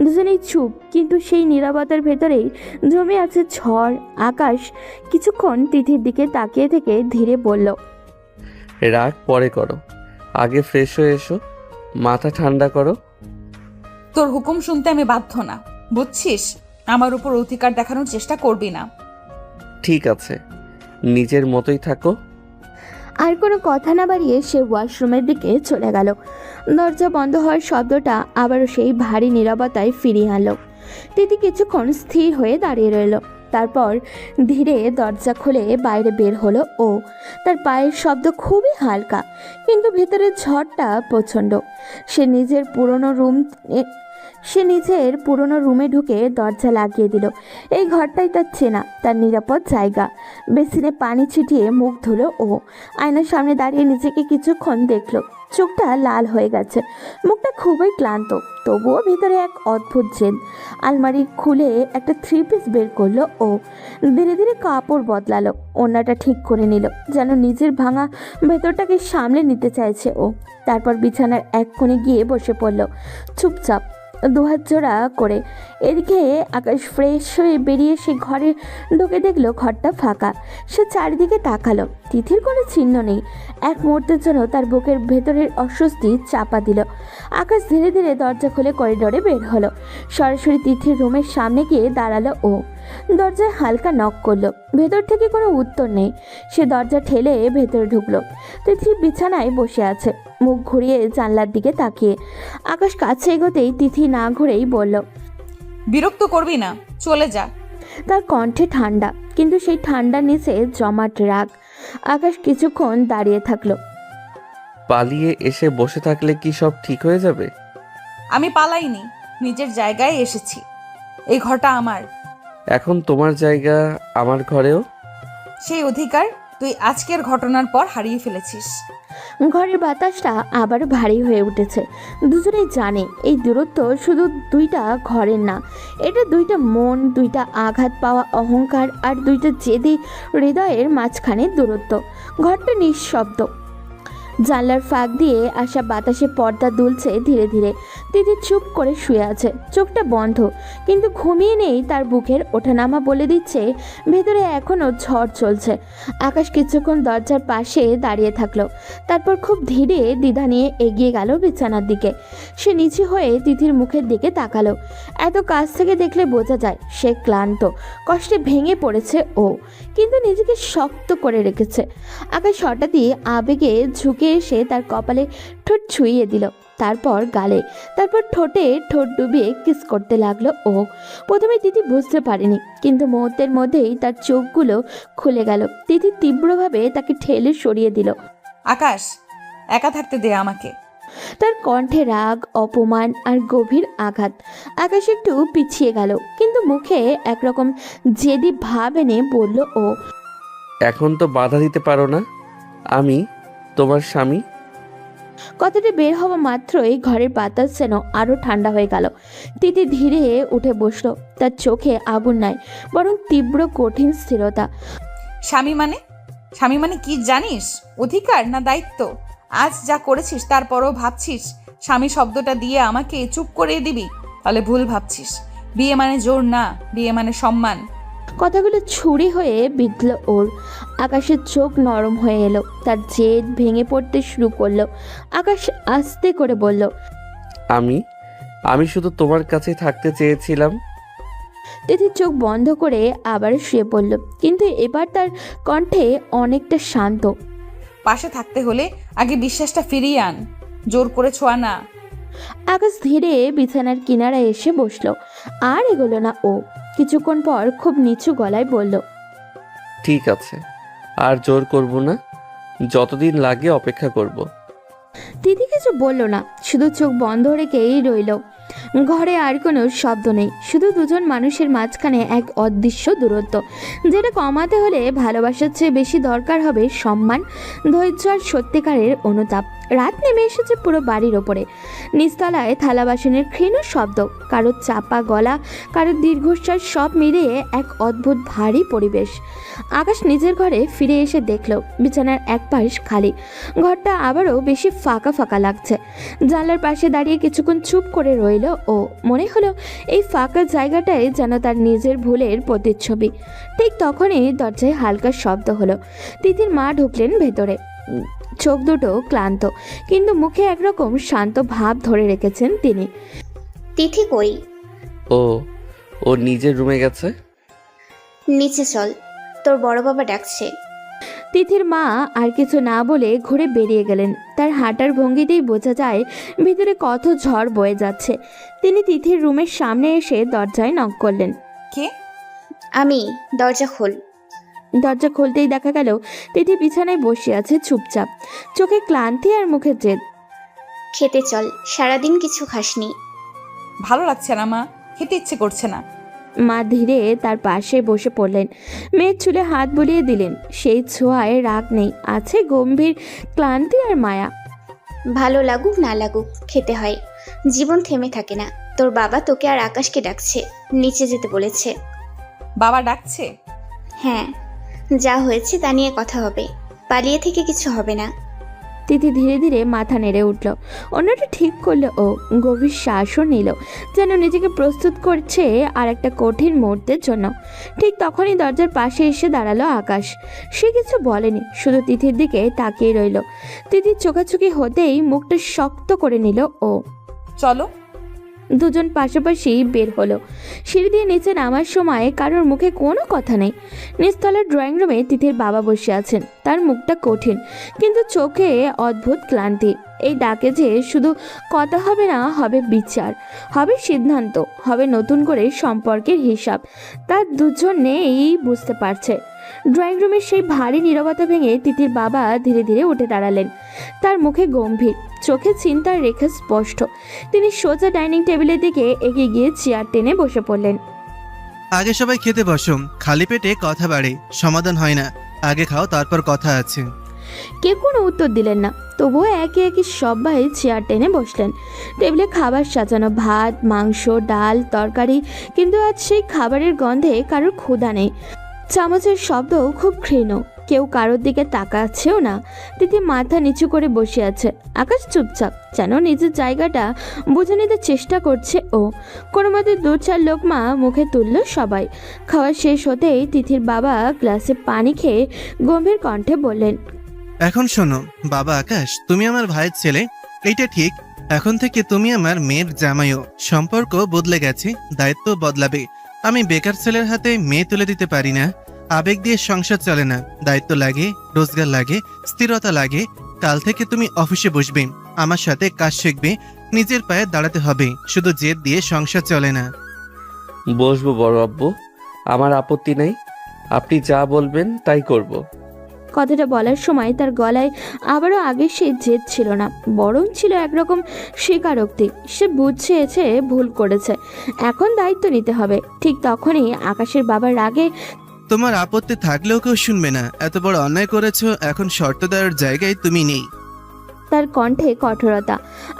দুজনেই চুপ, কিন্তু সেই নীরবতার ভেতরেই জমে আছে ঝড়। আকাশ কিছুক্ষণ তিথির দিকে তাকিয়ে থেকে ধীরে বলল, রাগ পরে করো, আগে ফ্রেশ হয়ে এসো, মাথা ঠান্ডা করো। তোর হুকুম শুনতে আমি বাধ্য না, বুঝছিস? আমার উপর অধিকার দেখানোর চেষ্টা করবি না। ঠিক আছে, নিজের মতোই থাকো। আর কোনো কথা না বাড়িয়ে সে ওয়াশরুমের দিকে চলে গেল। দরজা বন্ধ হওয়ার শব্দটা আবারও সেই ভারী নীরবতায় ফিরিয়ে আনলো। তিথি কিছুক্ষণ স্থির হয়ে দাঁড়িয়ে রইল, তারপর ধীরে দরজা খুলে বাইরে বের হলো ও। তার পায়ের শব্দ খুবই হালকা, কিন্তু ভেতরের ঝড়টা প্রচণ্ড। সে নিজের পুরনো রুমে ঢুকে দরজা লাগিয়ে দিল। এই ঘরটাই তার চেনা, তার নিরাপদ জায়গা। বেসিনে পানি ছিটিয়ে মুখ ধুলো ও। আয়নার সামনে দাঁড়িয়ে নিজেকে কিছুক্ষণ দেখলো। চোখটা লাল হয়ে গেছে, মুখটা খুবই ক্লান্ত, তবুও ভিতরে এক অদ্ভুত জেদ। আলমারি খুলে একটা 3 পিস বের করলো ও। ধীরে ধীরে কাপড় বদলালো, ওড়নাটা ঠিক করে নিল, যেন নিজের ভাঙা ভেতরটাকে সামলে নিতে চাইছে ও। তারপর বিছানার এক কোণে গিয়ে বসে পড়ল চুপচাপ, দুহাত জোড়া করে। এদিকে আকাশ ফ্রেশ হয়ে বেরিয়ে সে ঘরে ঢুকে দেখলো ঘরটা ফাঁকা। সে চারিদিকে তাকালো, তিথির কোনো চিহ্ন নেই। এক মুহূর্তের জন্য তার বুকের ভেতরের অস্বস্তি চাপা দিল। আকাশ ধীরে ধীরে দরজা খুলে করিডোরে বের হলো, সরাসরি তিথির রুমের সামনে গিয়ে দাঁড়ালো ও। দরজায় হালকা নক করলো, ভেতর থেকে কোনো উত্তর নেই। সে দরজা ঠেলে ভেতরে ঢুকলো। তিথি বিছানায় বসে আছে, মুখ ঘুরিয়ে জানলার দিকে তাকিয়ে। আকাশ কাছে এগোতেই তিথি না ঘুরেই বলল, বিরক্ত করবি না, চলে যা। তার কণ্ঠে ঠান্ডা, কিন্তু সেই ঠান্ডার নিচে জমাট রাগ। আকাশ কিছুক্ষণ দাঁড়িয়ে থাকলো। পালিয়ে এসে বসে থাকলে কি সব ঠিক হয়ে যাবে? আমি পালাইনি, নিজের জায়গায় এসেছি। এই ঘরটা আমার। এখন তোমার জায়গা আমার ঘরেও। সেই অধিকার তুই আজকের ঘটনার পর হারিয়ে ফেলেছিস। ঘরের বাতাসটা আবার ভারী হয়ে উঠেছে। দুজনেই জানে এই দূরত্ব শুধু দুইটা ঘরের না, এটা দুইটা মন, দুইটা আঘাত পাওয়া অহংকার আর দুইটা জেদি হৃদয়ের মাঝখানে দূরত্ব। ঘরটা নিঃশব্দ, জানলার ফাঁক দিয়ে আসা বাতাসে পর্দা দুলছে ধীরে ধীরে। তিথি চুপ করে শুয়ে আছে, চোখটা বন্ধ, কিন্তু ঘুমিয়ে নেই তার বুকের ওঠানামা বলে দিচ্ছে ভেতরে এখনও ঝড় চলছে। আকাশ কিছুক্ষণ দরজার পাশে দাঁড়িয়ে থাকলো, তারপর খুব ধীরে দ্বিধা নিয়ে এগিয়ে গেল বিছানার দিকে। সে নিচু হয়ে তিথির মুখের দিকে তাকালো। এত কাছ থেকে দেখলে বোঝা যায় সে ক্লান্ত, কষ্টে ভেঙে পড়েছে ও, কিন্তু নিজেকে শক্ত করে রেখেছে। আকাশ হঠাৎই আবেগে ঝুঁকে এসে তার কপালে ঠোঁট ছুঁইয়ে দিল, তারপর গালে, তারপর ঠোঁটে ঠোঁট ডুবিয়ে কিস করতে লাগলো ও। প্রথমে তিথি বুঝতে পারেনি, কিন্তু মুহূর্তের মধ্যেই তার চোখগুলো খুলে গেল। তিথি তীব্রভাবে তাকে ঠেলে সরিয়ে দিল। আকাশ, একা থাকতে দে আমাকে। তার কণ্ঠে রাগ, অপমান আর গভীর আঘাত। আকাশ একটু পিছিয়ে গেল, কিন্তু মুখে একরকম জেদি ভাব এনে বলল ও, এখন তো বাধা দিতে পারো না, আমি তোমার স্বামী। কথাটা বের হওয়া মাত্রই ঘরের বাতাস যেন আরো ঠান্ডা হয়ে গেল। তিথি ধীরে উঠে বসলো, তার চোখে আগুন নাই, বরং তীব্র কঠিন স্থিরতা। স্বামী মানে? স্বামী মানে কি জানিস? অধিকার না দায়িত্ব? আজ যা করেছিস তারপরও ভাবছিস স্বামী শব্দটা দিয়ে আমাকে চুপ করিয়ে দিবি? তাহলে ভুল ভাবছিস। বিয়ে মানে জোর না, বিয়ে মানে সম্মান। কথাগুলো ছুরি হয়ে বিঁধল ওর। আকাশের চোখ নরম হয়ে এলো, তার জেদ ভেঙে পড়তে শুরু করলো। আকাশ আস্তে করে বলল, আমি শুধু তোমার কাছে থাকতে চেয়েছিলাম। তিথির চোখ বন্ধ করে আবার শুয়ে পড়ল, কিন্তু এবার তার কণ্ঠে অনেকটা শান্ত। পাশে থাকতে হলে আগে বিশ্বাসটা ফিরিয়ে আন, জোর করে ছোঁয়া না। আকাশ ধীরে বিছানার কিনারায় এসে বসলো, আর এগোলো না ও। কিছুক্ষণ পর খুব নিচু গলায় বলল, ঠিক আছে, আর জোর করব না, যতদিন লাগে অপেক্ষা করব। তিথি কিছু বলল না, শুধু চোখ বন্ধ রেখেই রইল। ঘরে আর কোনো শব্দ নেই, শুধু দুজন মানুষের মাঝখানে এক অদৃশ্য দূরত্ব, যেটা কমাতে হলে ভালোবাসার চেয়ে বেশি দরকার হবে সম্মান, ধৈর্য আর সত্যিকারের অনুতাপ। রাত নেমে এসেছে পুরো বাড়ির ওপরে। নিচতলায় থালা বাসনের ক্ষীণ শব্দ, কারো চাপা গলা, কারো দীর্ঘশ্বাস, সব মিলিয়ে এক অদ্ভুত ভারী পরিবেশ। আকাশ নিজের ঘরে ফিরে এসে দেখল বিছানার এক পাশ খালি। ঘরটা আবারও বেশি ফাঁকা ফাঁকা লাগছে। জানলার পাশে দাঁড়িয়ে কিছুক্ষণ চুপ করে রইল ও। মনে হলো এই ফাঁকা জায়গাটায় যেন তার নিজের ভুলের প্রতিচ্ছবি। ঠিক তখনই দরজায় হালকা শব্দ হলো। তিথির মা ঢুকলেন ভেতরে। চোখ দুটো ক্লান্ত, কিন্তু মুখে একরকম শান্ত ভাব ধরে রেখেছেন তিনি। তিথি কই? ও নিজের রুমে গেছে। নিচে চল, তোর বড় বাবা ডাকছে। তিথির মা আর কিছু না বলে ঘুরে বেরিয়ে গেলেন। তার হাঁটার ভঙ্গিতেই বোঝা যায় ভিতরে কত ঝড় বয়ে যাচ্ছে। তিনি তিথির রুমের সামনে এসে দরজায় নক করলেন। কে? আমি। দরজা খোল। দরজা খুলতেই দেখা গেল তিথি বিছানায় বসে আছে চুপচাপ, চোখে ক্লান্তি আর মুখে জেদ। খেতে চল, সারাদিন কিছু খাসনি। ভালো লাগছে না মা, খেতে ইচ্ছে করছে না। মা ধীরে তার পাশে বসে পড়লেন, মেয়ের চুলে হাত বুলিয়ে দিলেন। সেই ছোঁয়ায় রাগ নেই, আছে গম্ভীর ক্লান্তি আর মায়া। ভালো লাগুক না লাগুক খেতে হয়, জীবন থেমে থাকে না। তোর বাবা তোকে আর আকাশকে ডাকছে, নিচে যেতে বলেছে। বাবা ডাকছে? হ্যাঁ, যা হয়েছে তা নিয়ে কথা হবে, পালিয়ে থেকে কিছু হবে না। তিথি ধীরে ধীরে মাথা নেড়ে উঠল, অন্যটা ঠিক করলো ও। গভীর শ্বাসও নিল, যেন নিজেকে প্রস্তুত করছে আর একটা কঠিন মুহূর্তের জন্য। ঠিক তখনই দরজার পাশে এসে দাঁড়ালো আকাশ। সে কিছু বলেনি, শুধু তিথির দিকে তাকিয়ে রইল। তিথির চোখাচোখি হতেই মুখটা শক্ত করে নিল ও। চলো। দুজন পাশাপাশি বের হলো। সিঁড়ি দিয়ে নিচে নামার সময় কারোর মুখে কোনো কথা নেই। নিচতলার ড্রয়িং রুমে তিথির বাবা বসে আছেন। তার মুখটা কঠিন, কিন্তু চোখে অদ্ভুত ক্লান্তি। এই ডাকে যে শুধু কথা হবে না, হবে বিচার, হবে সিদ্ধান্ত, হবে নতুন করে সম্পর্কের হিসাব। তার দুজনেই বুঝতে পারছে। ড্রয়িং রুমের সেই ভারী নীরবতা ভেঙে তিথির বাবা ধীরে ধীরে উঠে দাঁড়ালেন। তার মুখে গম্ভীর, চোখে চিন্তার রেখা স্পষ্ট। তিনি সোজা ডাইনিং টেবিলের দিকে এগিয়ে গিয়ে চেয়ার টেনে বসে পড়লেন। আগে সবাই খেতে বসো, খালি পেটে কথা বাড়ে, সমাধান হয় না। আগে খাও, তারপর কথা আছে। কেউ কোনো উত্তর দিলেন না, তবুও একে একে সবাই চেয়ার টেনে বসলেন। টেবিলে খাবার সাজানো, ভাত, মাংস, ডাল, তরকারি, কিন্তু আজ সেই খাবারের গন্ধে কারোর ক্ষুধা নেই। চামচের শব্দও খুব ক্ষীণ, কেউ কারোর দিকে তাকাচ্ছেও না। তিথি মাথা নিচু করে বসে আছে, আকাশ চুপচাপ, যেন নিজের জায়গাটা বুঝে নিতে চেষ্টা করছে ও। কোনো মতে 2-4 লোকমা মুখে তুলল সবাই। খাওয়া শেষ হতেই তিথির বাবা গ্লাসে পানি খেয়ে গম্ভীর কণ্ঠে বললেন, এখন শোনো বাবা আকাশ, তুমি আমার ভাইয়ের ছেলে, এইটা ঠিক। এখন থেকে তুমি আমার মেয়ের জামাইও। সম্পর্ক বদলে গেছে, দায়িত্ব বদলাবে। আমি বেকার ছেলের হাতে মেয়ে তুলে দিতে পারি না। আবেগ দিয়ে সংসার চলে না, দায়িত্ব লাগে, রোজগার লাগে, স্থিরতা লাগে। কাল থেকে তুমি অফিসে বসবে, আমার সাথে কাজ শিখবে, নিজের পায়ে দাঁড়াতে হবে। শুধু জেদ দিয়ে সংসার চলে না। বসবো বড় আব্বু, আমার আপত্তি নেই। আপনি যা বলবেন তাই করব। কথাটা বলার সময় তার গলায় আবারও আগের সেই জেদ ছিল না, বরং ছিল একরকম স্বীকারোক্তি। সে বুঝেছে ভুল করেছে, এখন দায়িত্ব নিতে হবে। ঠিক তখনই আকাশের বাবার রাগে তোমার আপত্তি থাকলেও কেউ শুনবে না। এত বড় অন্যায় করেছো, এখন শর্ত দেওয়ার জায়গায় তুমি নেই। তার কণ্ঠে কঠোরতা।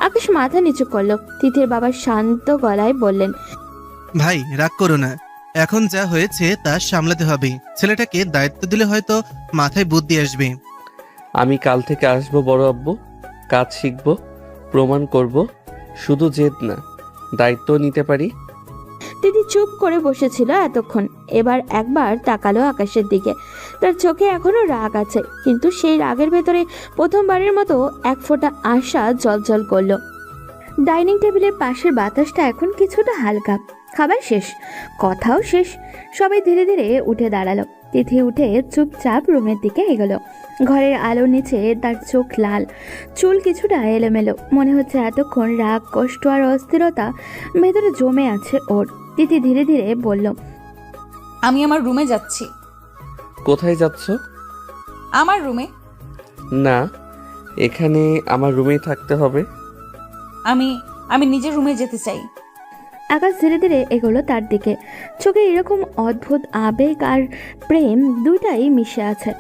আকাশ মাথা নিচু করলো। তিথির বাবা শান্ত গলায় বললেন, ভাই রাগ করো না, এখন যা হয়েছে তা সামলাতে হবে। ছেলেটাকে দায়িত্ব দিলে হয়তো মাথায় বুদ্ধি আসবে। আমি কাল থেকে আসবো বড় আব্বু, কাজ শিখবো, প্রমাণ করব। শুধু জেদ না, দায়িত্ব নিতে পারি। তিথি চুপ করে বসেছিল এতক্ষণ, এবার একবার তাকালো আকাশের দিকে। তার চোখে এখনো রাগ আছে, কিন্তু সেই রাগের ভেতরে প্রথমবারের মতো এক ফোঁটা আশা জলজল করলো। ডাইনিং টেবিলের পাশের বাতাসটা এখন কিছুটা হালকা। খাবার শেষ, কথাও শেষ। সবাই ধীরে ধীরে উঠে দাঁড়ালো। তিথি উঠে চুপচাপ রুমের দিকে এগোলো। ঘরের আলোর নিচে তার চোখ লাল, চুল কিছুটা এলোমেলো। মনে হচ্ছে এতক্ষণ রাগ, কষ্ট আর অস্থিরতা ভেতরে জমে আছে ওর। তিথি ধীরে ধীরে বলল, আমি আমার রুমে যাচ্ছি। কোথায় যাচ্ছ? আমার রুমে। না, এখানে আমার রুমেই থাকতে হবে। আমি আমি নিজের রুমে যেতে চাই। আকাশ ধীরে ধীরে এগোলো তার দিকে। চোখে এরকম অদ্ভুত আবেগ আর প্রেম দুটাই মিশে আছে।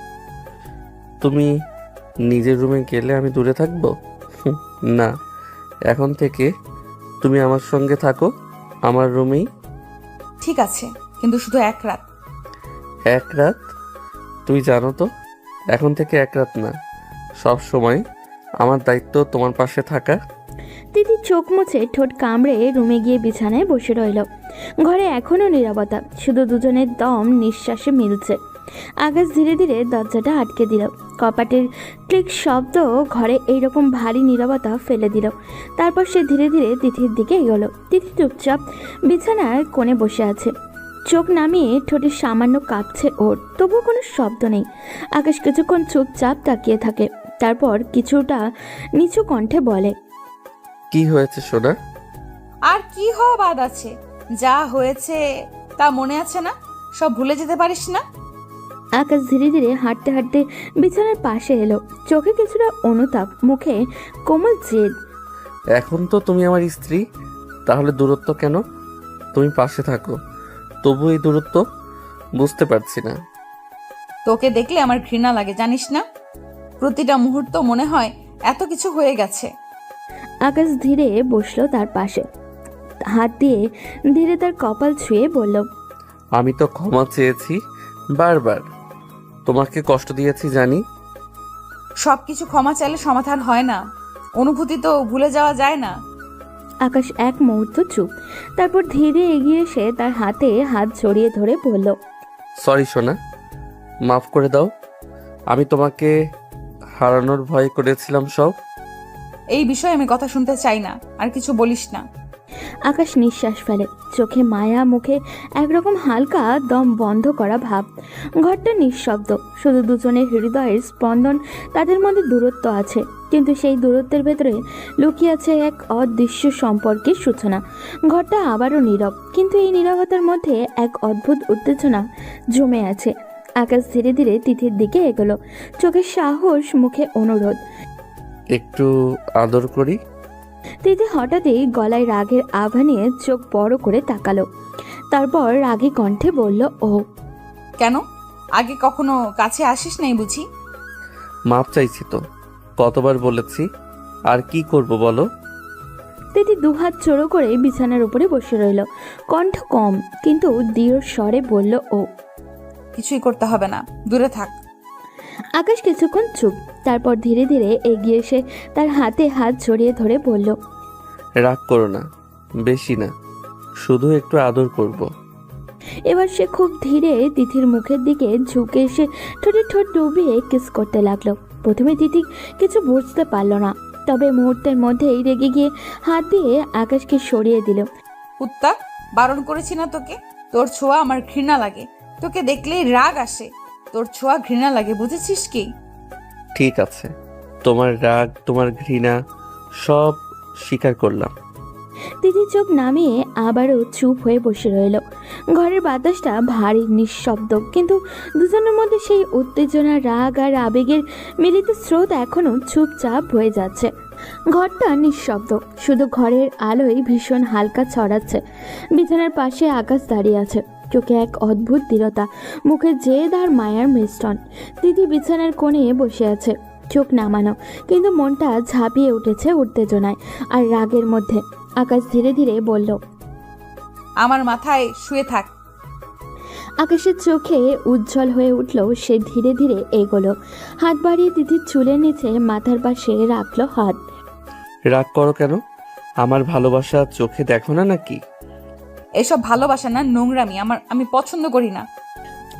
তুমি নিজের রুমে গেলে আমি দূরে থাকবো? না, এখন থেকে তুমি আমার সঙ্গে থাকো, আমার রুমেই। ঠিক আছে, কিন্তু শুধু 1 রাত। 1 রাত? তুই জানো তো, এখন থেকে 1 রাত না, সব সময় আমার দায়িত্ব তোমার পাশে থাকা। তিথি চোখ মুছে ঠোঁট কামড়ে রুমে গিয়ে বিছানায় বসে রইল। ঘরে এখনো নীরবতা, শুধু দুজনের দম নিঃশ্বাসে মিলছে। আকাশ ধীরে ধীরে দরজাটা আটকে দিল। কপাটের ক্লিক শব্দ ঘরে এইরকম ভারী নীরবতা ফেলে দিল। তারপর সে ধীরে ধীরে তিথির দিকে এগোলো। তিথি চুপচাপ বিছানার কোণে বসে আছে, চোখ নামিয়ে ঠোঁটে সামান্য কাঁপছে ওর, তবুও কোনো শব্দ নেই। আকাশ কিছুক্ষণ চুপচাপ তাকিয়ে থাকে, তারপর কিছুটা নিচু কণ্ঠে বলে, কি হয়েছে সোনা? আর কি হওয়া বাদ আছে? যা হয়েছে তা মনে আছে না? সব ভুলে যেতে পারিস না? আকাশ ধীরে ধীরে হাঁটতে হাঁটতে বিছানার পাশে এলো। চোখে কিছুটা অনুতাপ, মুখে কোমল জেদ। এখন তো তুমি আমার স্ত্রী, তাহলে দূরত্ব কেন? তুমি পাশে থাকো, তবু এই দূরত্ব বুঝতে পারছি না। তোকে দেখলে আমার ঘৃণা লাগে, জানিস না? প্রতিটা মুহূর্ত মনে হয় এত কিছু হয়ে গেছে। আকাশ ধীরে বসলো তার পাশে, হাত দিয়ে ধীরে তার কপাল ছুঁয়ে বলল, আমি তো ক্ষমা চেয়েছি বারবার, তোমাকে কষ্ট দিয়েছি জানি। সবকিছু ক্ষমা চাইলে সমাধান হয় না, অনুভূতি তো ভুলে যাওয়া যায় না। আকাশ এক মুহূর্ত চুপ, তারপর ধীরে এগিয়ে এসে তার হাতে হাত জড়িয়ে ধরে বলল, সরি সোনা, মাফ করে দাও। আমি তোমাকে হারানোর ভয় করেছিলাম সব। এই বিষয়ে আমি কথা শুনতে চাই না, আর কিছু বলিস না। আকাশ নিঃশ্বাস ফেলে, চোখে মায়া, মুখে একরকম হালকা দম বন্ধ করা ভাব। ঘরটা নিঃশব্দ, শুধু দুজনের হৃদয়ের স্পন্দন। তাদের মধ্যে দূরত্ব আছে, কিন্তু সেই দূরত্বের ভেতরে লুকিয়ে আছে এক অদৃশ্য সম্পর্কের সূচনা। ঘরটা আবারও নীরব, কিন্তু এই নীরবতার মধ্যে এক অদ্ভুত উত্তেজনা জমে আছে। আকাশ ধীরে ধীরে তিথির দিকে এগোলো, চোখে সাহস, মুখে অনুরোধ। একটু আদর করি। তিথি হঠাৎই গলায় রাগের আভা নিয়ে চোখ বড় করে তাকালো, তারপর রাগী কণ্ঠে বলল, ও কেন? আগে কখনো কাছে আসিস নাই বুঝি? মাপ চাইছি তো, কতবার বলেছি। আর কি করব বলো? তিথি দুহাত জড়ো করে বিছানার উপরে বসে রইল। কণ্ঠ কম কিন্তু দৃঢ় স্বরে বলল ও। কিছুই করতে হবে না, দূরে থাক। আকাশ কিছুক্ষণ চুপ, তারপর ধীরে ধীরে এগিয়ে এসে তার হাতে হাত জড়িয়ে ধরে বলল, রাগ করো না, বেশি না, শুধু একটু আদর করব। এবার সে খুব ধীরে তিথির মুখের দিকে ঝুঁকে এসে ঠোঁটে ঠোঁট ডুবিয়ে কিস করতে লাগলো। প্রথমে তিথি কিছু বুঝতে পারল না, তবে মুহূর্তের মধ্যেই রেগে গিয়ে হাত দিয়ে আকাশকে সরিয়ে দিল। কুত্তা, বারণ করেছি না তোকে? তোর ছোঁয়া আমার ঘৃণা লাগে, তোকে দেখলেই রাগ আসে। তোর ছোঁয়া ঘৃণা লাগে, বুঝেছিস কি? ঠিক আছে, তোমার রাগ, তোমার ঘৃণা সব স্বীকার করলাম। তিথি চোখ নামিয়ে আবারও চুপ হয়ে বসে রইল। ঘরের বাতাসটা ভারী নিঃশব্দ, কিন্তু দুজনের মধ্যে সেই উত্তেজনা, রাগ আর আবেগের মিলিত স্রোত এখনো চুপচাপ হয়ে যাচ্ছে। ঘরটা নিঃশব্দ, শুধু ঘরের আলোয় ভীষণ হালকা ছড়াচ্ছে। বিছানার পাশে আকাশ দাঁড়িয়ে আছে, চোখে এক অদ্ভুত দৃঢ়তা, মুখে জেদ আর মায়ার মিশ্রণ। তিথি বিছানার কোণে বসে আছে, চোখ নামানো, কিন্তু মনটা ঝাঁপিয়ে উঠেছে উত্তেজনায় আর রাগের মধ্যে। আকাশ ধীরে ধীরে বলল, আমার মাথায় শুয়ে থাক। আকাশের চোখে উজ্জ্বল হয়ে উঠল। সে ধীরে ধীরে এগোলো, হাত বাড়িয়ে তিথির চুলের নিচে মাথার পাশে রাখলো হাত। রাগ করো কেন? আমার ভালোবাসা চোখে দেখো না নাকি? এসব ভালোবাসা না, নোংরামি আমি পছন্দ করি না।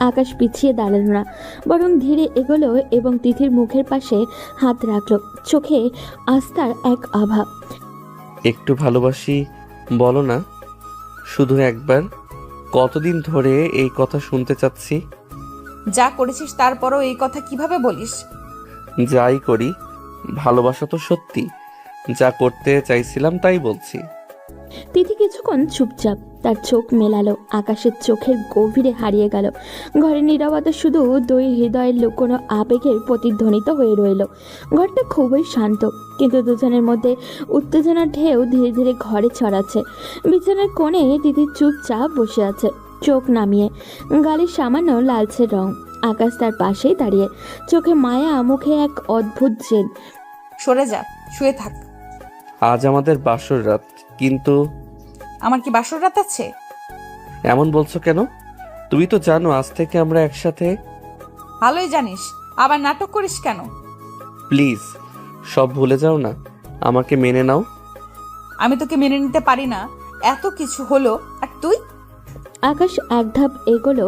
আকাশ পিছিয়ে দাঁড়ালো না, বরং ধীরে এগোলো এবং তিথির মুখের পাশে হাত রাখলো, চোখে আস্থার এক আভা। একটু ভালোবাসি বলো না, শুধু একবার। কতদিন ধরে এই কথা শুনতে চাচ্ছি। যা করেছিস তারপরও এই কথা কিভাবে বলিস? যাই করি, ভালোবাসা তো সত্যি। যা করতে চাইছিলাম তাই বলছি। তিথি কিছুক্ষণ চুপচাপ, তার চোখ মেলালো, আকাশের চোখের গভীরে হারিয়ে গেল। ঘরের নীরবতা শুধু দুই হৃদয়ের লুকোনো আবেগের প্রতিধ্বনিত হয়ে রইল। ঘরটা খুবই শান্ত, কিন্তু দুজনের মধ্যে উত্তেজনার ঢেউ ধীরে ধীরে ঘরে ছড়াচ্ছে। বিছানার কোণে তিথি চুপচাপ বসে আছে, চোখ নামিয়ে, গালে সামান্য লালচে রং। আকাশ তার পাশেই দাঁড়িয়ে, চোখে মায়া, মুখে এক অদ্ভুত জেদ। সরে যা, শুয়ে থাক। আজ আমাদের বাসর রাত, কিন্তু আমার কি বাসর রাত আছে? এমন বলছো কেন? তুমি তো জানো আজ থেকে আমরা একসাথে। ভালোই জানিস, আবার নাটক করিস কেন? প্লিজ সব ভুলে যাও না, আমাকে মেনে নাও। আমি তোকে মেনে নিতে পারি না, এত কিছু হলো আর তুই। আকাশ এক ধাপ এগোলো,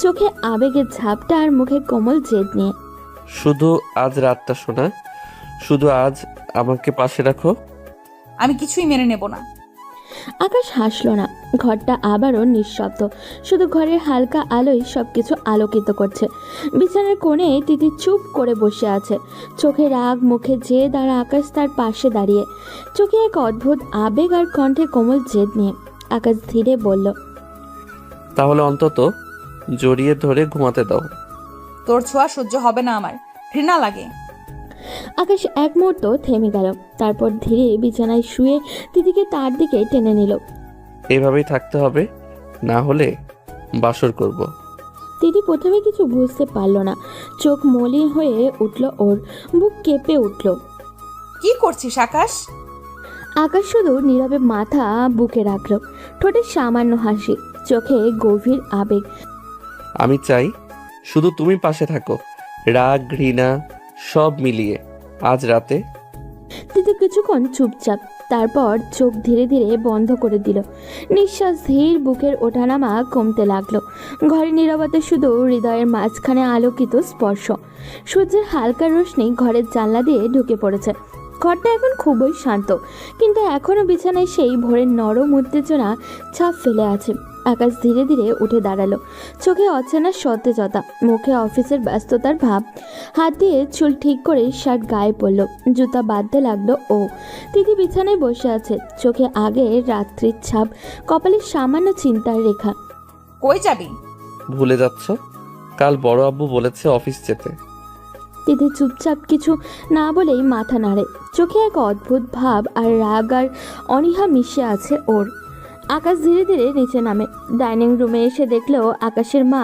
চোখে আবেগের ঝাপটা আর মুখে কোমল জেদ নিয়ে। শুধু আজ রাতটা শোনা, শুধু আজ আমাকে পাশে রাখো। আমি কিছুই মেনে নেব না। আকাশ হাসলো না। ঘরটা আবারও নিঃশব্দ, শুধু ঘরের হালকা আলোয় সবকিছু আলোকিত করছে। বিছানার কোণে তিথি চুপ করে বসে আছে, চোখে রাগ, মুখে জেদ, আর আকাশ তার পাশে দাঁড়িয়ে, চোখে এক অদ্ভুত আবেগ আর কণ্ঠে কোমল জেদ নিয়ে। আকাশ ধীরে বলল, তাহলে অন্তত জড়িয়ে ধরে ঘুমাতে দাও। তোর ছোঁয়া সহ্য হবে না আমার, ঘৃণা লাগে। আকাশ এক মুহূর্ত থেমে গেল, তারপর ধীরে বিছানায় শুয়ে তিথিকে তার দিকে টেনে নিল। এভাবেই থাকতে হবে, না হলে বাসর করব। তিথি প্রথমে কিছু বুঝতে পারল না, চোখ মলিন হয়ে উঠল, ওর বুক কেঁপে উঠল। কি করছিস আকাশ? আকাশ শুধু নীরবে মাথা বুকে রাখল, ঠোঁটে সামান্য হাসি, চোখে গভীর আবেগ। আমি চাই শুধু তুমি পাশে থাকো, রাগ, ঘৃণা সব মিলিয়ে আজ রাতে। তিথি কিছুক্ষণ চুপচাপ, তারপর চোখ ধীরে ধীরে বন্ধ করে দিল। নিঃশ্বাস ধীর, বুকের ওঠানামা কমতে লাগলো। ঘরের নীরবতা শুধু হৃদয়ের মাঝখানে আলোকিত স্পর্শ। সূর্যের হালকা রোশনি ঘরের জানলা দিয়ে ঢুকে পড়েছে। ঘরটা এখন খুবই শান্ত, কিন্তু এখনও বিছানায় সেই ভোরের নরম উত্তেজনা ছাপ ফেলে আছে। আকাশ ধীরে ধীরে উঠে দাঁড়ালো, চোখে অচেনা সতেজতা, মুখে অফিসের ব্যস্ততার ভাব। হাত দিয়ে চুল ঠিক করে শার্ট গায়ে পড়লো, জুতা বাঁধতে লাগলো ও। তিথি বিছানায় বসে আছে, চোখে আগে রাত্রির ছাপ, কপালে সামান্য চিন্তার রেখা। কই যাবি? ভুলে যাচ্ছ, কাল বড় আব্বু বলেছে অফিস যেতে। তিথি চুপচাপ কিছু না বলেই মাথা নাড়ে, চোখে এক অদ্ভুত ভাব আর রাগ আর অনীহা মিশে আছে ওর। আকাশ ধীরে ধীরে নিচে নামে। ডাইনিং রুমে এসে দেখলেও আকাশের মা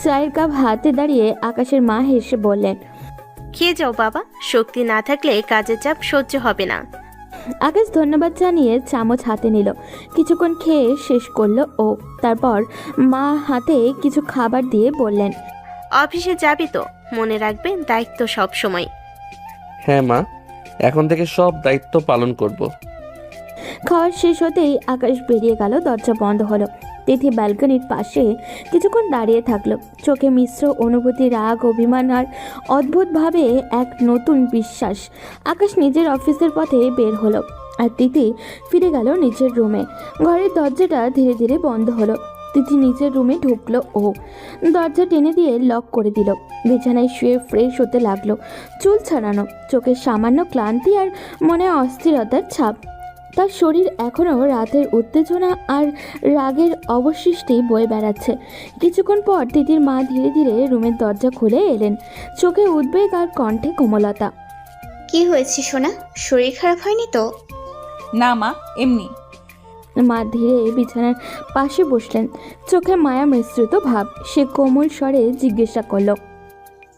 চায়ের কাপ হাতে দাঁড়িয়ে। আকাশের মা হেসে বললেন, খেয়ে যাও বাবা, শক্তি না থাকলে কাজের চাপ সহ্য হবে না। আকাশ ধন্যবাদ জানিয়ে চামচ হাতে নিল। কিছুক্ষণ খেয়ে শেষ করলো ও। তারপর মা হাতে কিছু খাবার দিয়ে বললেন, অফিসে যাবি তো, মনে রাখবে দায়িত্ব সব সময়। হ্যাঁ মা, এখন থেকে সব দায়িত্ব পালন করব। খাওয়ার শেষ হতেই আকাশ বেরিয়ে গেল। দরজা বন্ধ হলো। তিথি ব্যালকনির পাশে কিছুক্ষণ দাঁড়িয়ে থাকলো। চোখে মিশ্র অনুভূতি, রাগ, অভিমান আর অদ্ভুতভাবে এক নতুন বিশ্বাস। আকাশ নিজের অফিসের পথে বের হলো আর তিথি ফিরে গেল নিজের রুমে। ঘরের দরজাটা ধীরে ধীরে বন্ধ হলো। তিথি নিজের রুমে ঢুকলো ও দরজা টেনে দিয়ে লক করে দিল। বিছানায় শুয়ে ফ্রেশ হতে লাগলো। চুল ছাড়ানো, চোখের সামান্য ক্লান্তি আর মনে অস্থিরতার ছাপ। তার শরীর এখনও রাতের উত্তেজনা আর রাগের অবশিষ্টি বয়ে বেড়াচ্ছে। কিছুক্ষণ পর তিথির মা ধীরে ধীরে রুমের দরজা খুলে এলেন। চোখে উদ্বেগ আর কণ্ঠে কোমলতা। কি হয়েছে সোনা? শরীর খারাপ হয়নি তো? না মা, এমনি। মা ধীরে বিছানার পাশে বসলেন। চোখে মায়া মিশ্রিত ভাব। সে কোমল স্বরে জিজ্ঞাসা করল,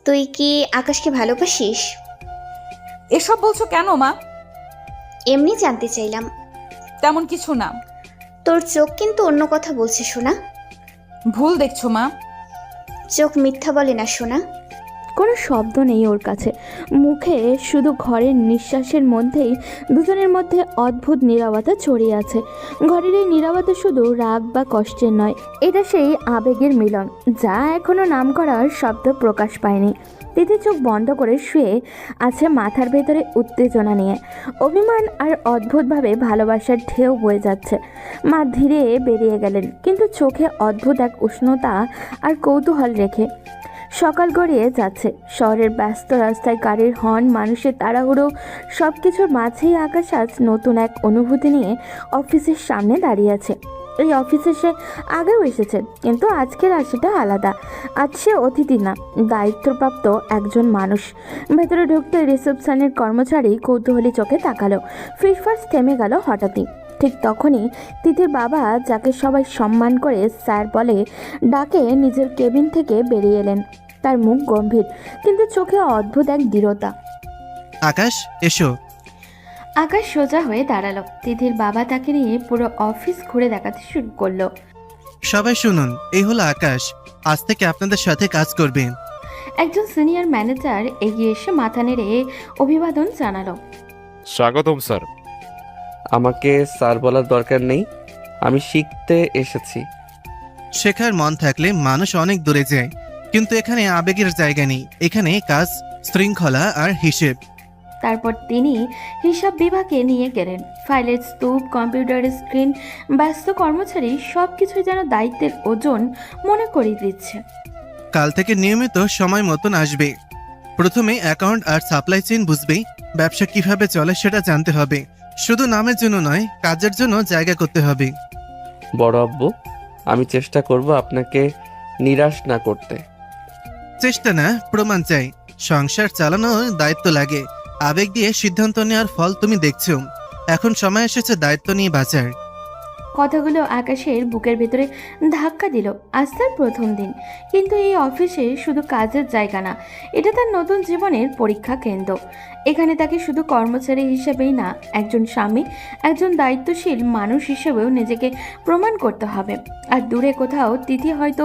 তুই কি আকাশকে ভালোবাসিস? এসব বলছো কেন মা? এমনি জানতে চাইলাম। তেমন কিছু না। তোর চোখ কিন্তু অন্য কথা বলছে সোনা। ভুল দেখছো মা। চোখ মিথ্যা বলে না সোনা। কোনো শব্দ নেই ওর কাছে। মুখে শুধু ঘরের নিঃশ্বাসের মধ্যেই দুজনের মধ্যে অদ্ভুত নীরবতা ছড়িয়ে আছে। ঘরের এই নীরবতা শুধু রাগ বা কষ্টের নয়, এটা সেই আবেগের মিলন যা এখনো নাম করার শব্দ প্রকাশ পায়নি। তিথি চোখ বন্ধ করে শুয়ে আছে, মাথার ভেতরে উত্তেজনা নিয়ে। অভিমান আর অদ্ভুতভাবে ভালোবাসার ঢেউ বয়ে যাচ্ছে। মা ধীরে বেরিয়ে গেলেন, কিন্তু চোখে অদ্ভুত এক উষ্ণতা আর কৌতূহল রেখে। সকাল গড়িয়ে যাচ্ছে। শহরের ব্যস্ত রাস্তায় গাড়ির হর্ন, মানুষের তাড়াহুড়ো, সব কিছুর মাঝেই আকাশ আজ নতুন এক অনুভূতি নিয়ে অফিসের সামনে দাঁড়িয়ে আছে। এই অফিসে সে আগেও এসেছে, কিন্তু আজকের আসাটা আলাদা। আজ সে অতিথি না, দায়িত্বপ্রাপ্ত একজন মানুষ। ভেতরে ঢুকতে রিসেপশনের কর্মচারী কৌতূহলী চোখে তাকালো। ফিসফাস থেমে গেল হঠাৎই। ঠিক তখনই তিথির বাবা, যাকে সবাই সম্মান করে স্যার বলে ডাকে, নিজের কেবিন থেকে বেরিয়ে এলেন। তার মুখ গম্ভীর, কিন্তু চোখে অদ্ভুত এক দৃঢ়তা। আকাশ, এসো। আকাশ সোজা হয়ে দাঁড়ালো। তিথির বাবা তাকে নিয়ে পুরো অফিস ঘুরে দেখাতে শুরু করলো। সবাই শুনুন, এই হলো আকাশ। আজ থেকে আপনাদের সাথে কাজ করবে। একজন সিনিয়র ম্যানেজার এগিয়ে এসে মাথা নেড়ে অভিবাদন জানালো। স্বাগতম স্যার। আমাকে স্যার বলার দরকার নেই, আমি শিখতে এসেছি। শেখার মন থাকলে মানুষ অনেক দূরে যায়, কিন্তু এখানে আবেগের জায়গা নেই। এখানে কাজ, শৃঙ্খলা আর হিসেব। তারপর তিনি হিসাব বিভাগে নিয়ে গেলেন। ফাইলের স্তূপ, কম্পিউটারের স্ক্রিন, ব্যস্ত কর্মচারী, সব কিছুই যেন দায়িত্বের ওজন মনে করিয়ে দিচ্ছে। কাল থেকে নিয়মিত সময় মতন আসবে। প্রথমে অ্যাকাউন্ট আর সাপ্লাই চেইন বুঝবে। ব্যবসা কিভাবে চলে সেটা জানতে হবে। শুধু নামের জন্য নয়, কাজের জন্য জায়গা করতে হবে। বড় আব্বু, আমি চেষ্টা করব আপনাকে নিরাশ না করতে। চেষ্টা না, প্রমাণ চাই। সংসার চালানোর দায়িত্ব লাগে। আবেগ দিয়ে সিদ্ধান্ত নেওয়ার ফল তুমি দেখছো। এখন সময় এসেছে দায়িত্ব নিয়ে বাঁচার। কথাগুলো আকাশের বুকের ভেতরে ধাক্কা দিল। আজ তার প্রথম দিন, কিন্তু এই অফিসে শুধু কাজের জায়গা না, এটা তার নতুন জীবনের পরীক্ষা কেন্দ্র। এখানে তাকে শুধু কর্মচারী হিসেবেই না, একজন স্বামী, একজন দায়িত্বশীল মানুষ হিসেবেও নিজেকে প্রমাণ করতে হবে। আর দূরে কোথাও তিথি হয়তো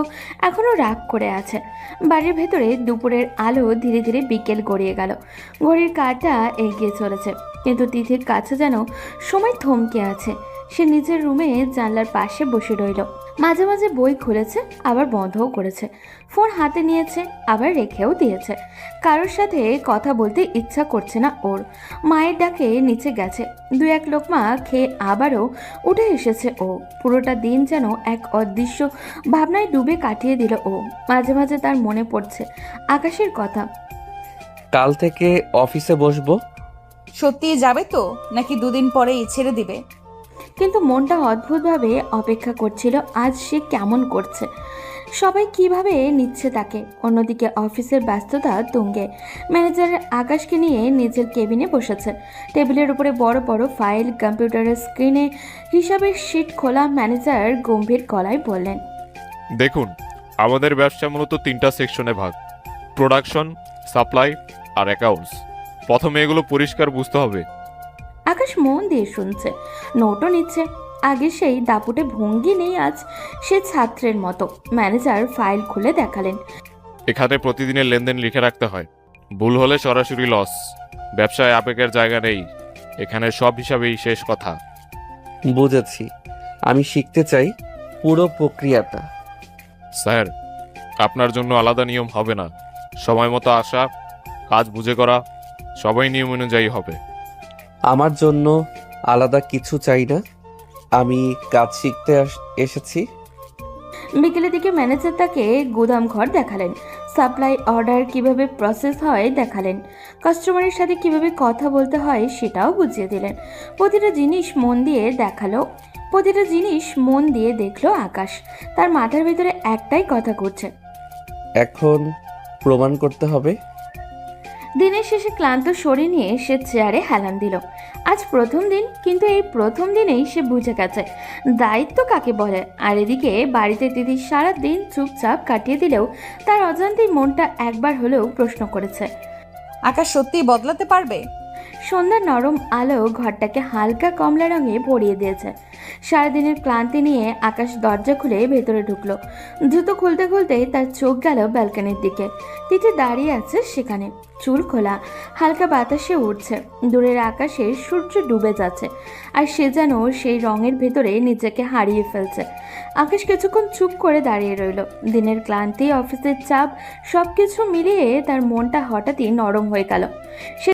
এখনও রাগ করে আছে। বাড়ির ভেতরে দুপুরের আলো ধীরে ধীরে বিকেল গড়িয়ে গেল। ঘড়ির কাঁটা এগিয়ে চলেছে, কিন্তু তিথির কাছে যেন সময় থমকে আছে। সে নিজের রুমে জানলার পাশে বসে রইল। মাঝে মাঝে বই খুলেছে, আবার বন্ধও করেছে। ফোন হাতে নিয়েছে, আবার রেখেও দিয়েছে। কারোর সাথে কথা বলতে ইচ্ছা করছে না ওর। মায়ের ডাকে নিচে গেছে, 2-1 লোকমা খেয়ে আবারও উঠে এসেছে ও। পুরোটা দিন যেন এক অদৃশ্য ভাবনায় ডুবে কাটিয়ে দিল ও। মাঝে মাঝে তার মনে পড়ছে আকাশের কথা। কাল থেকে অফিসে বসবো। সত্যি যাবে তো, নাকি 2 দিন পরেই ছেড়ে দিবে? কিন্তু মনটা অদ্ভুতভাবে অপেক্ষা করছিল আজ সে কেমন করছে। সবাই কিভাবে নিচ্ছে তাকে। অন্যদিকে অফিসের ব্যস্ততা তুঙ্গে। ম্যানেজার আকাশকে নিয়ে নিজের কেবিনে বসেছে। টেবিলের উপরে বড় বড় ফাইল, কম্পিউটারের স্ক্রিনে হিসাবের শিট খোলা। ম্যানেজার গম্ভীর গলায় বললেন, দেখুন, আমাদের ব্যবসা মূলত 3টা সেকশনে ভাগ: প্রোডাকশন, সাপ্লাই আর অ্যাকাউন্টস। প্রথমে এগুলো পরিষ্কার বুঝতে হবে। আকাশ মন দিয়ে শুনছে, নোটও নিচ্ছে। আগে সেই দাপুটে ভঙ্গি নেই আজ, সে ছাত্রের মতো। ম্যানেজার ফাইল খুলে দেখালেন, এখানে প্রতিদিনের লেনদেন লিখে রাখতে হয়। ভুল হলে সরাসরি লস। ব্যবসায় আবেগের জায়গা নেই, এখানে সব হিসাবেই শেষ কথা। বুঝেছি। আমি শিখতে চাই পুরো প্রক্রিয়াটা। স্যার, আপনার জন্য আলাদা নিয়ম হবে না। সময় মতো আসা, কাজ বুঝে করা, সবাই নিয়ম অনুযায়ী হবে। আমার জন্য আলাদা কিছু চাই না। আমি কাজ শিখতে এসেছি। বিকেলের দিকে ম্যানেজার তাকে গুদাম ঘর দেখালেন, সাপ্লাই অর্ডার কিভাবে প্রসেস হয় দেখালেন, কাস্টমারের সাথে কিভাবে কথা বলতে হয় সেটাও বুঝিয়ে দিলেন। প্রতিটা জিনিস মন দিয়ে দেখলো আকাশ। তার মাথার ভিতরে একটাই কথা ঘুরছে, এখন প্রমাণ করতে হবে। দিনের শেষে ক্লান্ত শরীর নিয়ে সে চেয়ারে হেলান দিল। আজ প্রথম দিন, কিন্তু এই প্রথম দিনেই সে বুঝে গেছে দায়িত্ব কাকে বলে। আর এদিকে বাড়িতে দিদি সারা দিন চুপচাপ কাটিয়ে দিলেও তার অজান্তেই মনটা একবার হলেও প্রশ্ন করেছে, আকাশ সত্যিই বদলাতে পারবে? সন্ধ্যার নরম আলো ঘরটাকে হালকা কমলা রঙে ভরিয়ে দিয়েছে। সারাদিনের ক্লান্তি নিয়ে আকাশ দরজা খুলে ভেতরে ঢুকলো। জুতো খুলতে খুলতেই তার চোখ গেল ব্যালকনির দিকে। তিথি দাঁড়িয়ে আছে সেখানে, চুল খোলা, হালকা বাতাসে উঠছে। দূরের আকাশে সূর্য ডুবে যাচ্ছে, আর সে যেন সেই রঙের ভেতরে নিজেকে হারিয়ে ফেলছে। আকাশ কিছুক্ষণ চুপ করে দাঁড়িয়ে রইল। দিনের ক্লান্তি, অফিসের চাপ, সবকিছু মিলিয়ে তার মনটা হঠাৎই নরম হয়ে গেল। সে